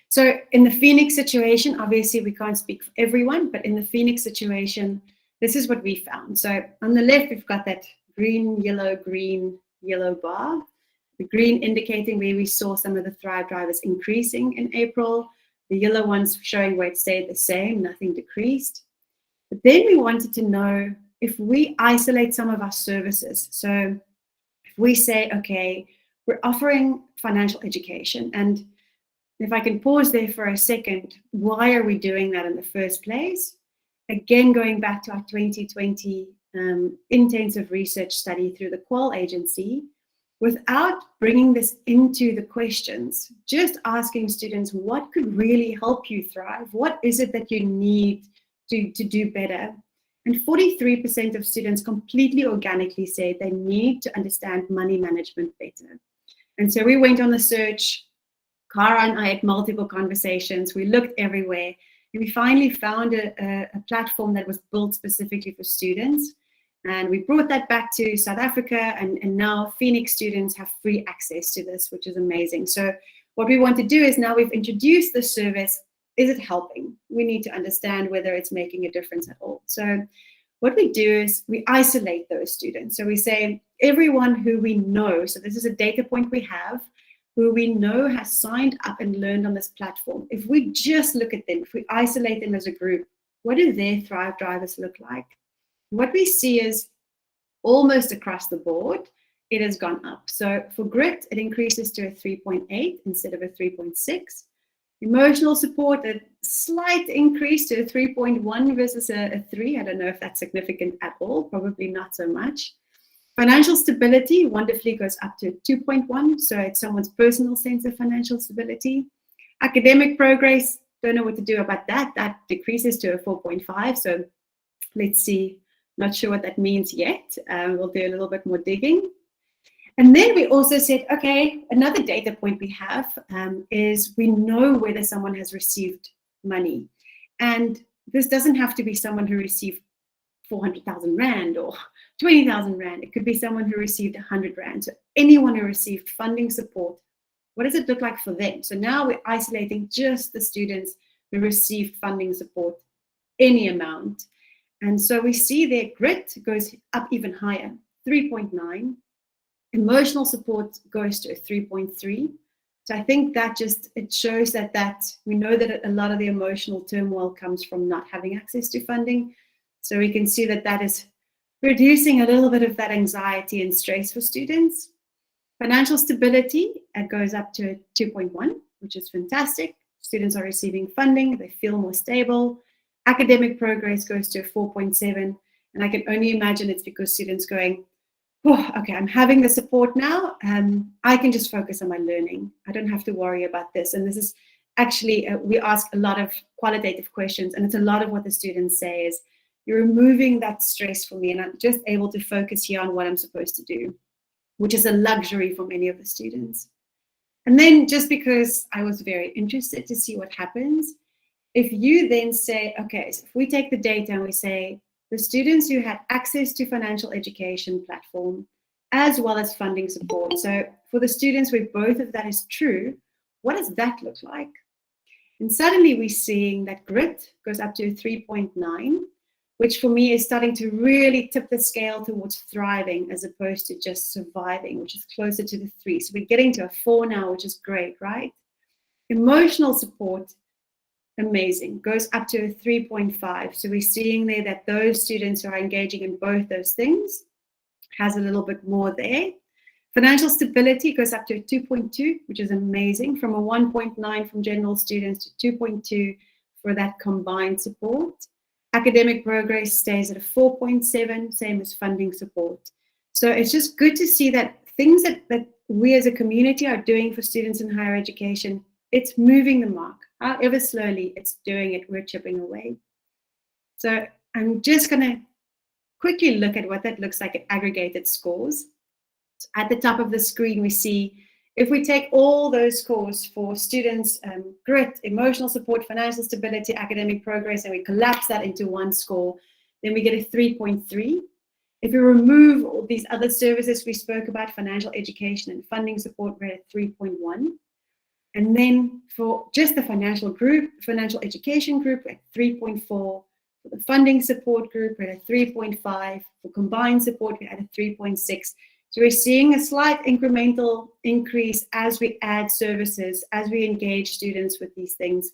So in the Feenix situation, obviously we can't speak for everyone, but in the Feenix situation, this is what we found. So on the left, we've got that green, yellow bar. The green indicating where we saw some of the Thrive drivers increasing in April. The yellow ones showing where it stayed the same, nothing decreased. But then we wanted to know if we isolate some of our services. So if we say, okay, we're offering financial education, and if I can pause there for a second, why are we doing that in the first place? Again, going back to our 2020 intensive research study through the Qual agency, without bringing this into the questions, just asking students what could really help you thrive? What is it that you need to do better? And 43% of students completely organically said they need to understand money management better. And so we went on the search. Cara and I had multiple conversations. We looked everywhere, and we finally found a platform that was built specifically for students. And we brought that back to South Africa, and now Feenix students have free access to this, which is amazing. So what we want to do is, now we've introduced this service, is it helping? We need to understand whether it's making a difference at all. So what we do is we isolate those students. So we say everyone who we know, so this is a data point we have, who we know has signed up and learned on this platform. If we just look at them, if we isolate them as a group, what do their Thrive drivers look like? What we see is almost across the board, it has gone up. So for grit, it increases to a 3.8 instead of a 3.6. Emotional support, a slight increase to a 3.1 versus a 3. I don't know if that's significant at all, probably not so much. Financial stability wonderfully goes up to 2.1, so it's someone's personal sense of financial stability. Academic progress, don't know what to do about that. That decreases to a 4.5, so let's see. Not sure what that means yet. We'll do a little bit more digging. And then we also said, okay, another data point we have is we know whether someone has received money. And this doesn't have to be someone who received 400,000 Rand or 20,000 Rand. It could be someone who received 100 Rand. So anyone who received funding support, what does it look like for them? So now we're isolating just the students who received funding support, any amount. And so we see their grit goes up even higher, 3.9. Emotional support goes to a 3.3. So I think that it shows that we know that a lot of the emotional turmoil comes from not having access to funding. So we can see that is reducing a little bit of that anxiety and stress for students. Financial stability, it goes up to 2.1, which is fantastic. Students are receiving funding, they feel more stable. Academic progress goes to a 4.7, and I can only imagine it's because students going, oh, okay, I'm having the support now, I can just focus on my learning. I don't have to worry about this. And this is actually, we ask a lot of qualitative questions, and it's a lot of what the students say is, you're removing that stress for me, and I'm just able to focus here on what I'm supposed to do, which is a luxury for many of the students. And then just because I was very interested to see what happens, if you then say, okay, so if we take the data and we say, the students who had access to financial education platform, as well as funding support. So for the students where both of that is true, what does that look like? And suddenly we're seeing that grit goes up to 3.9, which for me is starting to really tip the scale towards thriving as opposed to just surviving, which is closer to the 3. So we're getting to a 4 now, which is great, right? Emotional support, amazing, goes up to a 3.5. So we're seeing there that those students who are engaging in both those things has a little bit more there. Financial stability goes up to a 2.2, which is amazing, from a 1.9 from general students to 2.2 for that combined support. Academic progress stays at a 4.7, same as funding support. So it's just good to see that things that we as a community are doing for students in higher education, it's moving the mark. However slowly it's doing it, we're chipping away. So I'm just going to quickly look at what that looks like at aggregated scores. So at the top of the screen, we see if we take all those scores for students, grit, emotional support, financial stability, academic progress, and we collapse that into one score, then we get a 3.3. If we remove all these other services we spoke about, financial education and funding support, we're at 3.1. And then for just the financial education group, we're at 3.4. For the funding support group, we're at 3.5. For combined support, we're at a 3.6. So we're seeing a slight incremental increase as we add services, as we engage students with these things.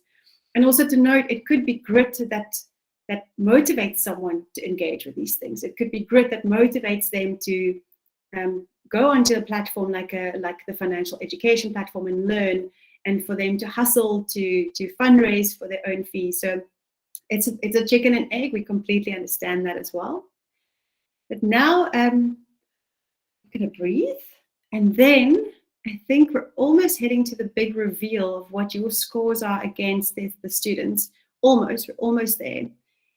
And also to note, it could be grit that motivates someone to engage with these things. It could be grit that motivates them to go onto a platform like the financial education platform and learn, and for them to hustle to fundraise for their own fees. So it's a chicken and egg. We completely understand that as well. But now I'm going to breathe, and then I think we're almost heading to the big reveal of what your scores are against the students. We're almost there.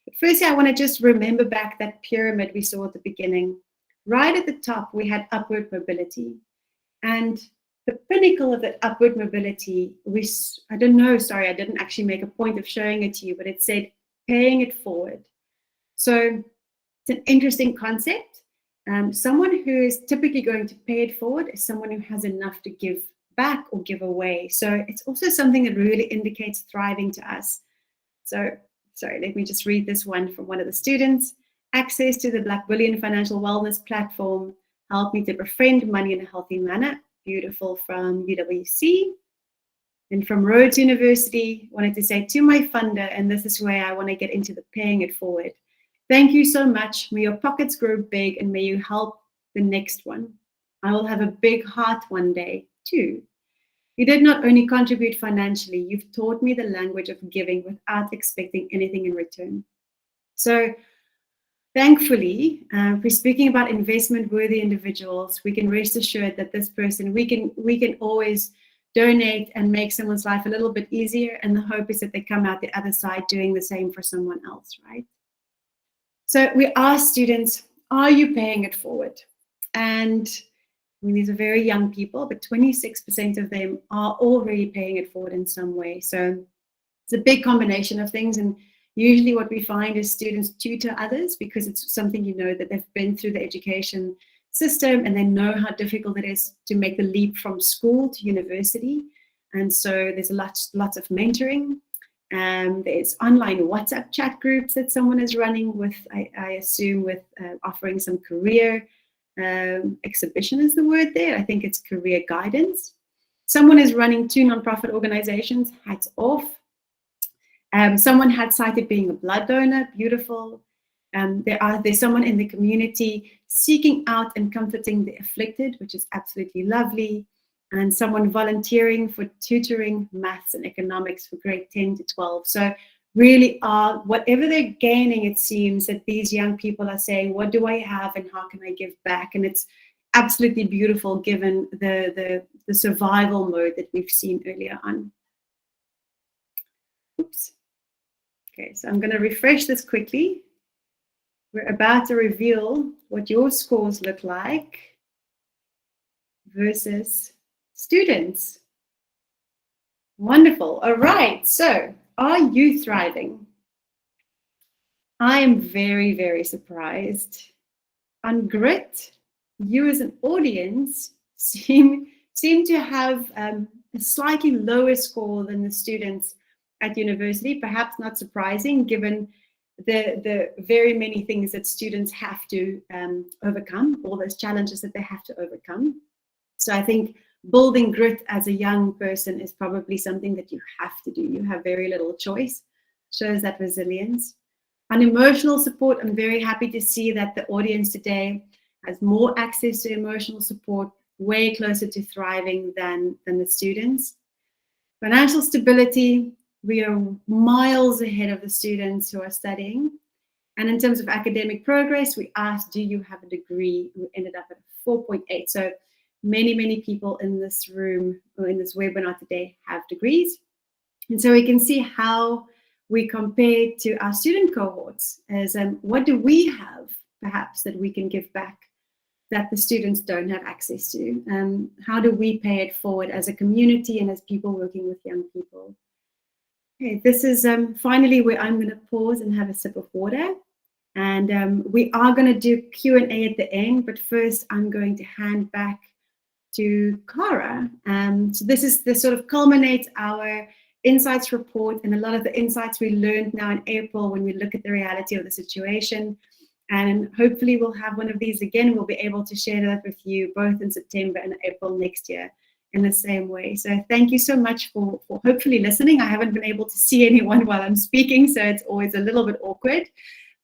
But firstly, I want to just remember back that pyramid we saw at the beginning. Right at the top, we had upward mobility. And the pinnacle of that upward mobility, I didn't actually make a point of showing it to you, but it said paying it forward. So it's an interesting concept. Someone who is typically going to pay it forward is someone who has enough to give back or give away. So it's also something that really indicates thriving to us. So, sorry, let me just read this one from one of the students. Access to the Black Bullion Financial Wellness Platform helped me to befriend money in a healthy manner. Beautiful, from UWC. And from Rhodes University, wanted to say to my funder, and this is where I want to get into the paying it forward. Thank you so much. May your pockets grow big, and may you help the next one. I will have a big heart one day too. You did not only contribute financially, you've taught me the language of giving without expecting anything in return. So thankfully, if we're speaking about investment-worthy individuals, we can rest assured that this person, we can always donate and make someone's life a little bit easier, and the hope is that they come out the other side doing the same for someone else, right? So we ask students, are you paying it forward? And I mean, these are very young people, but 26% of them are already paying it forward in some way. So it's a big combination of things. And usually what we find is students tutor others because it's something, that they've been through the education system and they know how difficult it is to make the leap from school to university. And so there's lots of mentoring. There's online WhatsApp chat groups that someone is running with, I assume, with offering some career exhibition is the word there. I think it's career guidance. Someone is running 2 nonprofit organizations, hats off. Someone had cited being a blood donor, beautiful. There's someone in the community seeking out and comforting the afflicted, which is absolutely lovely. And someone volunteering for tutoring maths and economics for grade 10 to 12. So really whatever they're gaining, it seems that these young people are saying, what do I have and how can I give back? And it's absolutely beautiful given the survival mode that we've seen earlier on. Oops. Okay, so I'm going to refresh this quickly. We're about to reveal what your scores look like versus students. Wonderful. All right. So, are you thriving? I am very, very surprised. On grit, you as an audience seem to have a slightly lower score than the students at university. Perhaps not surprising, given the very many things that students have to overcome, all those challenges that they have to overcome. So I think building grit as a young person is probably something that you have to do. You have very little choice. Shows that resilience. On emotional support, I'm very happy to see that the audience today has more access to emotional support, way closer to thriving than the students. Financial stability, we are miles ahead of the students who are studying. And in terms of academic progress, we asked, do you have a degree? We ended up at 4.8. So many people in this room or in this webinar today have degrees. And so we can see how we compare to our student cohorts as what do we have perhaps that we can give back that the students don't have access to? How do we pay it forward as a community and as people working with young people? Okay, this is finally where I'm going to pause and have a sip of water. And we are going to do Q&A at the end, but first I'm going to hand back to Cara. So this sort of culminates our insights report and a lot of the insights we learned now in April when we look at the reality of the situation. And hopefully we'll have one of these again. We'll be able to share that with you both in September and April next year in the same way. So thank you so much for hopefully listening. I haven't been able to see anyone while I'm speaking, so it's always a little bit awkward,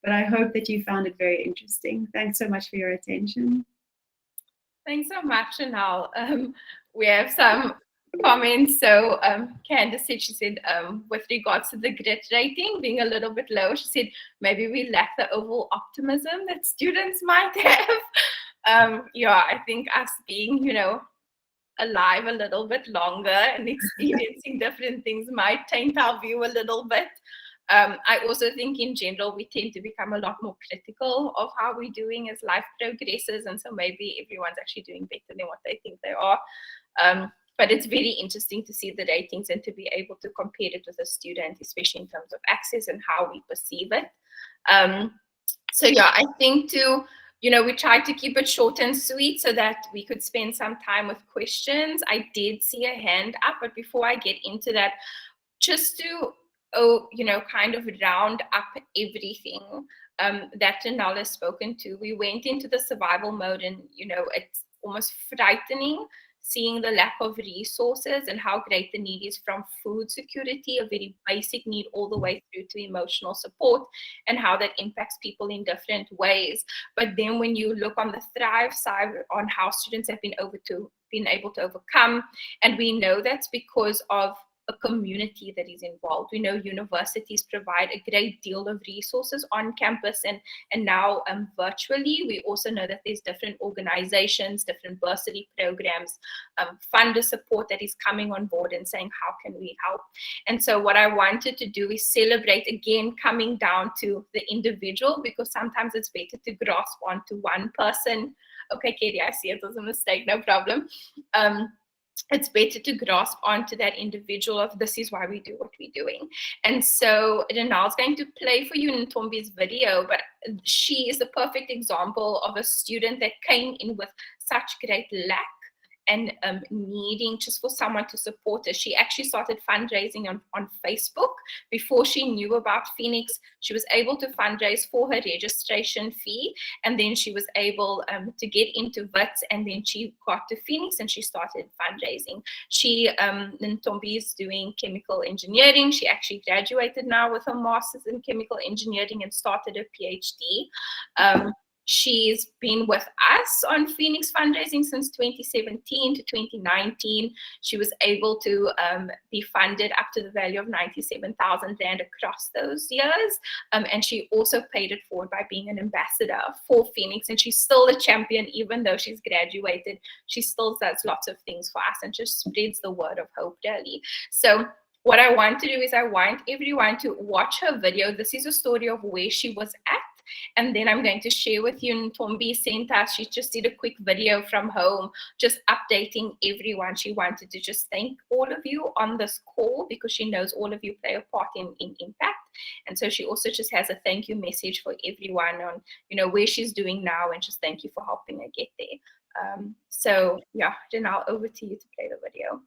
but I hope that you found it very interesting. Thanks so much for your attention. Thanks so much, Chanel. We have some comments. So Candace said, she said, with regards to the grit rating being a little bit low, she said, maybe we lack the overall optimism that students might have. Yeah, I think us being, alive a little bit longer and experiencing different things might taint our view a little bit. I also think in general, we tend to become a lot more critical of how we're doing as life progresses. And so maybe everyone's actually doing better than what they think they are. But it's very interesting to see the ratings and to be able to compare it with a student, especially in terms of access and how we perceive it. So yeah, I think we tried to keep it short and sweet so that we could spend some time with questions. I did see a hand up, but before I get into that, just to kind of round up everything that Janelle has spoken to. We went into the survival mode and, it's almost frightening seeing the lack of resources and how great the need is, from food security, a very basic need, all the way through to emotional support, and how that impacts people in different ways. But then when you look on the thrive side on how students have been able to overcome, and we know that's because of a community that is involved. We know universities provide a great deal of resources on campus and now virtually. We also know that there's different organizations, different bursary programs, funder support that is coming on board and saying, how can we help? And so what I wanted to do is celebrate, again, coming down to the individual, because sometimes it's better to grasp onto one person. Okay, Katie, I see it was a mistake, no problem. It's better to grasp onto that individual of this is why we do what we're doing. And so Renal's going to play for you Ntombi's video, but she is the perfect example of a student that came in with such great lack and needing just for someone to support her. She actually started fundraising on Facebook. Before she knew about Feenix, she was able to fundraise for her registration fee, and then she was able to get into WITS, and then she got to Feenix and she started fundraising. She, Ntombi, is doing chemical engineering. She actually graduated now with a master's in chemical engineering and started a PhD. She's been with us on Feenix fundraising since 2017 to 2019. She was able to be funded up to the value of 97,000 Rand across those years. And she also paid it forward by being an ambassador for Feenix. And she's still a champion, even though she's graduated. She still does lots of things for us and just spreads the word of hope, really. So what I want to do is I want everyone to watch her video. This is a story of where she was at. And then I'm going to share with you, Ntombi sent us, she just did a quick video from home, just updating everyone. She wanted to just thank all of you on this call because she knows all of you play a part in impact. And so she also just has a thank you message for everyone on, where she's doing now, and just thank you for helping her get there. So yeah, Janelle, over to you to play the video.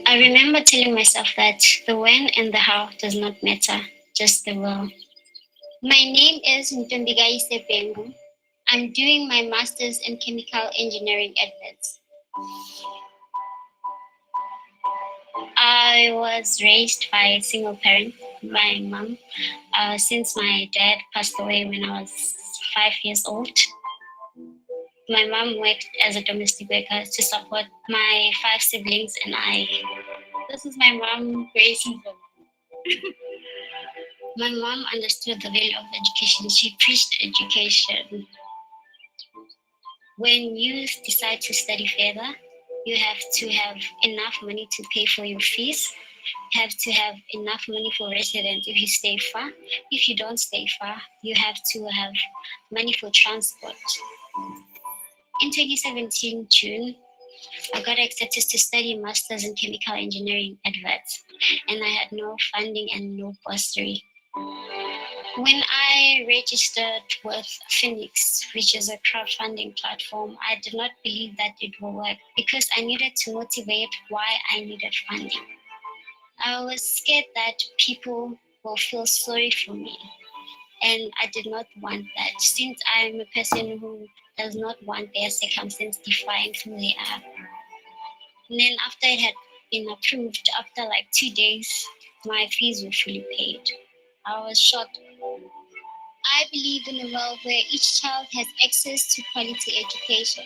I remember telling myself that the when and the how does not matter, just the will. My name is Ntombigai Sepengu. I'm doing my master's in chemical engineering at WITS. I was raised by a single parent, my mom, since my dad passed away when I was 5 years old. My mom worked as a domestic worker to support my 5 siblings and I. This is my mom, Grace. My mom understood the value of education. She preached education. When youth decide to study further, You have to have enough money to pay for your fees. You have to have enough money for residence if you stay far. If you don't stay far, you have to have money for transport. In 2017 June, I got accepted to study Masters in Chemical Engineering at VET, and I had no funding and no bursary. When I registered with Feenix, which is a crowdfunding platform, I did not believe that it would work because I needed to motivate why I needed funding. I was scared that people will feel sorry for me, and I did not want that since I'm a person who does not want their circumstance define who they are. And then after it had been approved, after like 2 days, my fees were fully paid. I was shocked. I believe in a world where each child has access to quality education.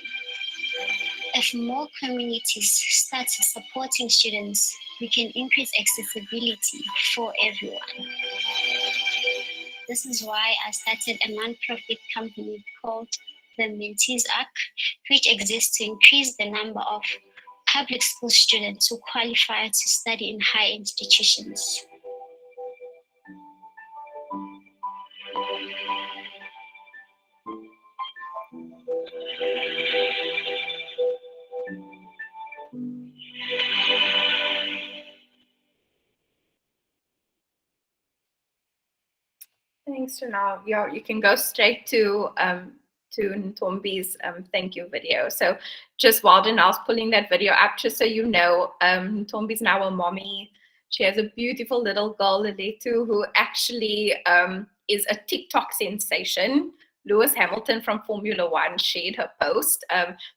If more communities start supporting students, we can increase accessibility for everyone. This is why I started a non-profit company called the Mentees Act, which exists to increase the number of public school students who qualify to study in high institutions. Thanks, Janelle. Yeah, you can go straight to Ntombi's thank you video. So just while Janelle's pulling that video up, just so you know, Ntombi's now a mommy. She has a beautiful little girl, Leletu, who actually is a TikTok sensation. Lewis Hamilton from Formula One shared her post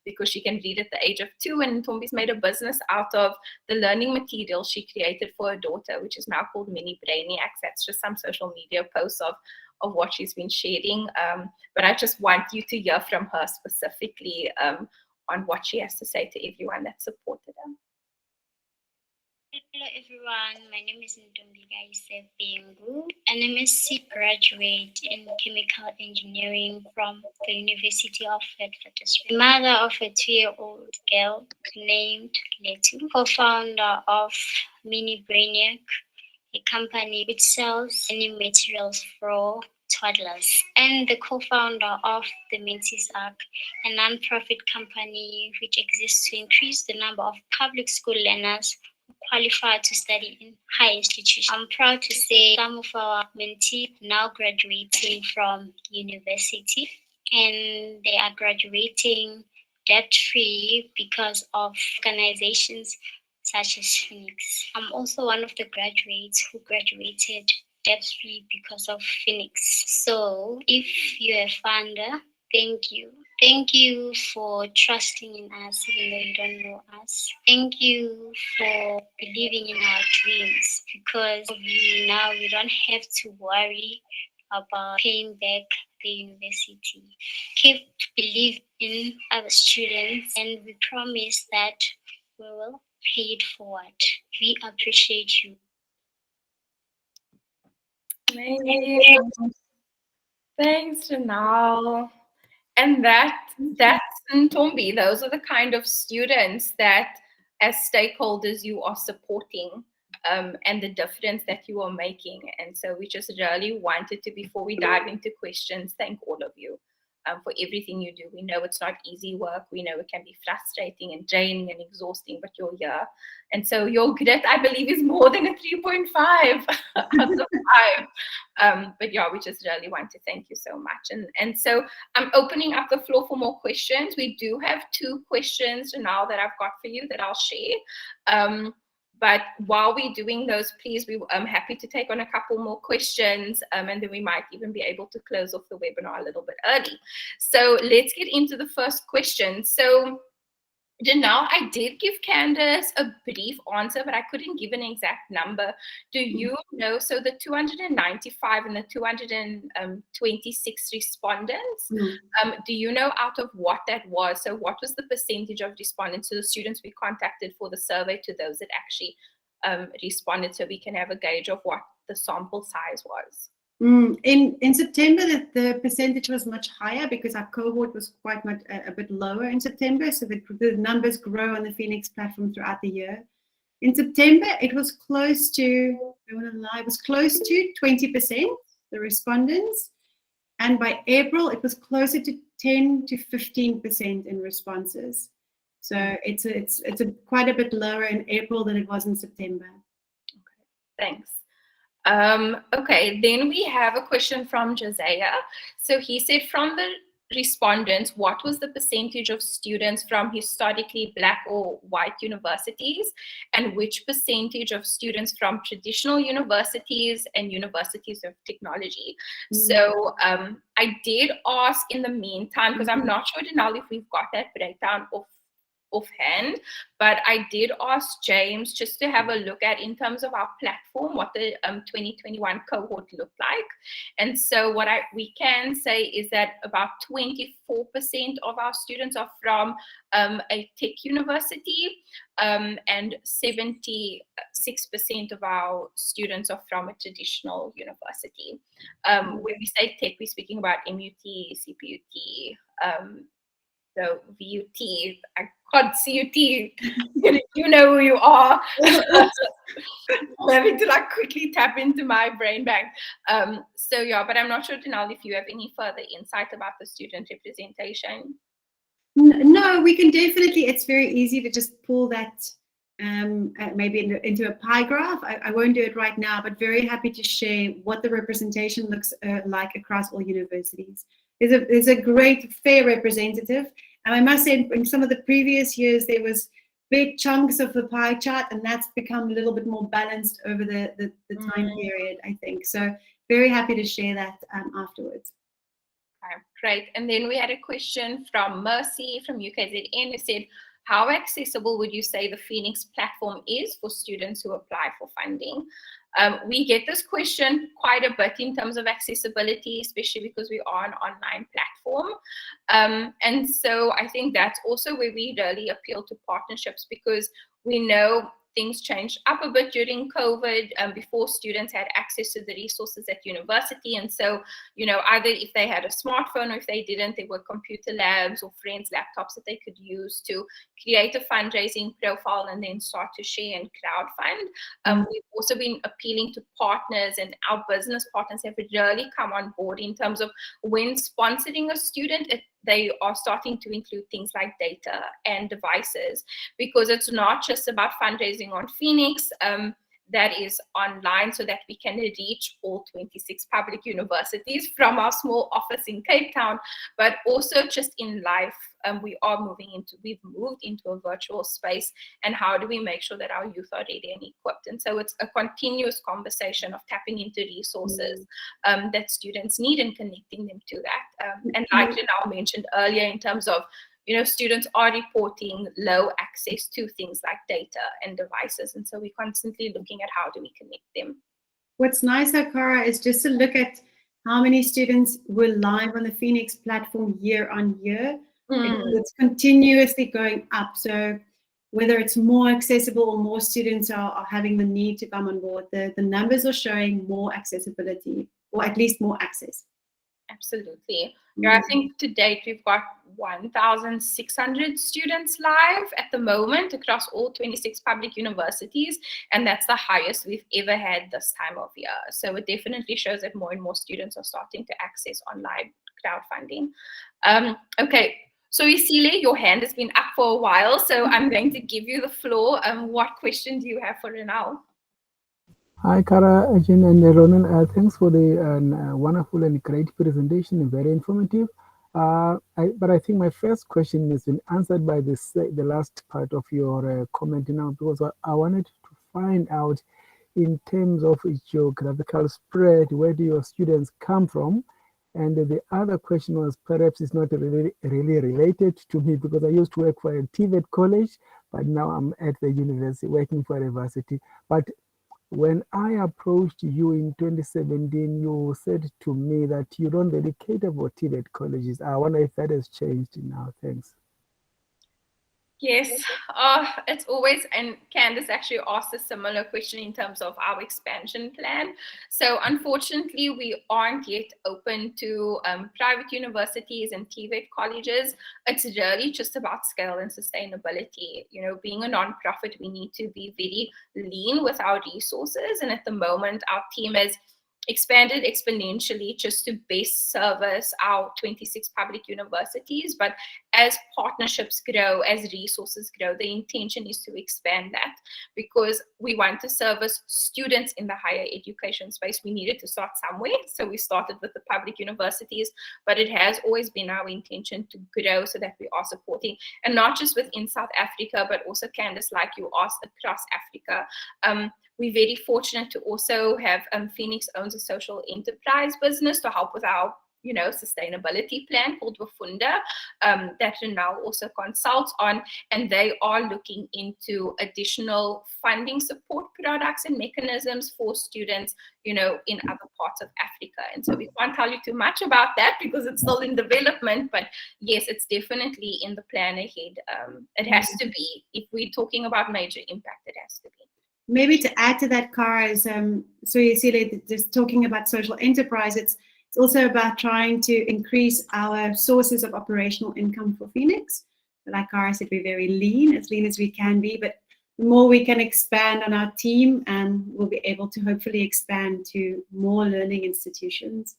because she can read at the age of 2, and Ntombi's made a business out of the learning material she created for her daughter, which is now called Mini Brainiacs. That's just some social media posts of what she's been sharing. But I just want you to hear from her specifically on what she has to say to everyone that supported her. Hello everyone, my name is Ntombi Bingu, an MSc graduate in chemical engineering from the University of Witwatersrand. Mother of a 2-year-old girl named Letu, co-founder of Mini Brainiac, a company which sells learning materials for toddlers, and the co-founder of the Mentees Act, a non-profit company which exists to increase the number of public school learners who qualify to study in high institutions. I'm proud to say some of our mentees now graduating from university, and they are graduating debt-free because of organizations such as Feenix. I'm also one of the graduates who graduated debt-free because of Feenix. So if you're a funder, thank you. Thank you for trusting in us even though you don't know us. Thank you for believing in our dreams. Because of you now, we don't have to worry about paying back the university. Keep believing in our students, and we promise that we will pay it forward. We appreciate you. Amazing. Thanks, Janelle. And that's Ntombi. Those are the kind of students that, as stakeholders, you are supporting, and the difference that you are making. And so we just really wanted to, before we dive into questions, thank all of you for everything you do. We know it's not easy work. We know it can be frustrating and draining and exhausting, but you're here. And so your grit, I believe, is more than a 3.5 out of 5. But yeah, we just really want to thank you so much. And so I'm opening up the floor for more questions. We do have 2 questions now that I've got for you that I'll share. But while we're doing those, please, I'm happy to take on a couple more questions, and then we might even be able to close off the webinar a little bit early. So let's get into the first question. So Janelle, I did give Candace a brief answer, but I couldn't give an exact number. Do you know, so the 295 and the 226 respondents, do you know out of what that was? So what was the percentage of respondents to the students we contacted for the survey to those that actually responded, so we can have a gauge of what the sample size was? In September, the percentage was much higher because our cohort was quite much a bit lower in September. So the numbers grow on the Feenix platform throughout the year. In September, it was close to, I don't want to lie, it was close to 20%, the respondents. And by April, it was closer to 10 to 15% in responses. So it's quite a bit lower in April than it was in September. Okay, thanks. Okay, then we have a question from Josiah. So he said, from the respondents, what was the percentage of students from historically Black or white universities, and which percentage of students from traditional universities and universities of technology? So I did ask in the meantime, because I'm not sure now if we've got that breakdown offhand, but I did ask James just to have a look at, in terms of our platform, what the 2021 cohort looked like. And so what we can say is that about 24% of our students are from a tech university, and 76% of our students are from a traditional university. When we say tech, we're speaking about MUT, CPUT, so VUT, I can't CUT, you know who you are. Having to like quickly tap into my brain bank. So yeah, but I'm not sure, Denal, if you have any further insight about the student representation. No, we can definitely, it's very easy to just pull that maybe into a pie graph. I won't do it right now, but very happy to share what the representation looks like across all universities. There's a great, fair representative. And I must say, in some of the previous years, there was big chunks of the pie chart, and that's become a little bit more balanced over the time period, I think. So very happy to share that afterwards. Okay, great. And then we had a question from Mercy from UKZN who said, how accessible would you say the Feenix platform is for students who apply for funding? We get this question quite a bit in terms of accessibility, especially because we are an online platform. And so I think that's also where we really appeal to partnerships, because we know things changed up a bit during COVID, before students had access to the resources at university. And so, you know, either if they had a smartphone or if they didn't, there were computer labs or friends' laptops that they could use to create a fundraising profile and then start to share and crowdfund. We've also been appealing to partners, and our business partners have really come on board in terms of when sponsoring a student, they are starting to include things like data and devices, because it's not just about fundraising on Feenix. That is online so that we can reach all 26 public universities from our small office in Cape Town, but also just in life. We've moved into a virtual space, and how do we make sure that our youth are ready and equipped? And so it's a continuous conversation of tapping into resources that students need and connecting them to that. And like Janelle mentioned earlier, in terms of, you know, students are reporting low access to things like data and devices. And so we're constantly looking at how do we connect them. What's nice, Akara, is just to look at how many students were live on the Feenix platform year on year. It's continuously going up. So whether it's more accessible or more students are having the need to come on board, the numbers are showing more accessibility, or at least more access. Absolutely. Yeah, I think to date we've got 1,600 students live at the moment across all 26 public universities, and that's the highest we've ever had this time of year. So it definitely shows that more and more students are starting to access online crowdfunding. Okay, so Isile, your hand has been up for a while, so I'm going to give you the floor. What question do you have for Renal? Hi, Kara, Ajin, and Ronan. Thanks for the wonderful and great presentation, and very informative. But I think my first question has been answered by the last part of your comment now, because I wanted to find out, in terms of geographical spread, where do your students come from? And the other question was, perhaps it's not really related to me, because I used to work for a TVET college, but now I'm at the university working for a varsity. But when I approached you in 2017, you said to me that you don't really cater for TVET colleges. I wonder if that has changed now. Thanks. Yes, it's always, and Candace actually asked a similar question in terms of our expansion plan. So unfortunately, we aren't yet open to private universities and TVET colleges. It's really just about scale and sustainability. You know, being a nonprofit, we need to be very lean with our resources. And at the moment, our team is expanded exponentially just to best service our 26 public universities. But as partnerships grow, as resources grow, the intention is to expand that, because we want to service students in the higher education space. We needed to start somewhere, so we started with the public universities, but it has always been our intention to grow so that we are supporting, and not just within South Africa, but also, Candace, like you asked, across Africa. We're very fortunate to also have Feenix owns a social enterprise business to help with our sustainability plan called Wafunda, that Renal also consults on, and they are looking into additional funding support products and mechanisms for students, in other parts of Africa. And so we can't tell you too much about that because it's still in development, but yes, it's definitely in the plan ahead. It has to be. If we're talking about major impact, it has to be. Maybe to add to that, Cara, is so you see, like, just talking about social enterprise, it's also about trying to increase our sources of operational income for Feenix. Like Cara said, we're very lean as we can be, but the more we can expand on our team, and we'll be able to hopefully expand to more learning institutions.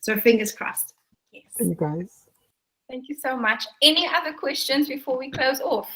So fingers crossed. Yes. Thank you, guys. Thank you so much. Any other questions before we close off?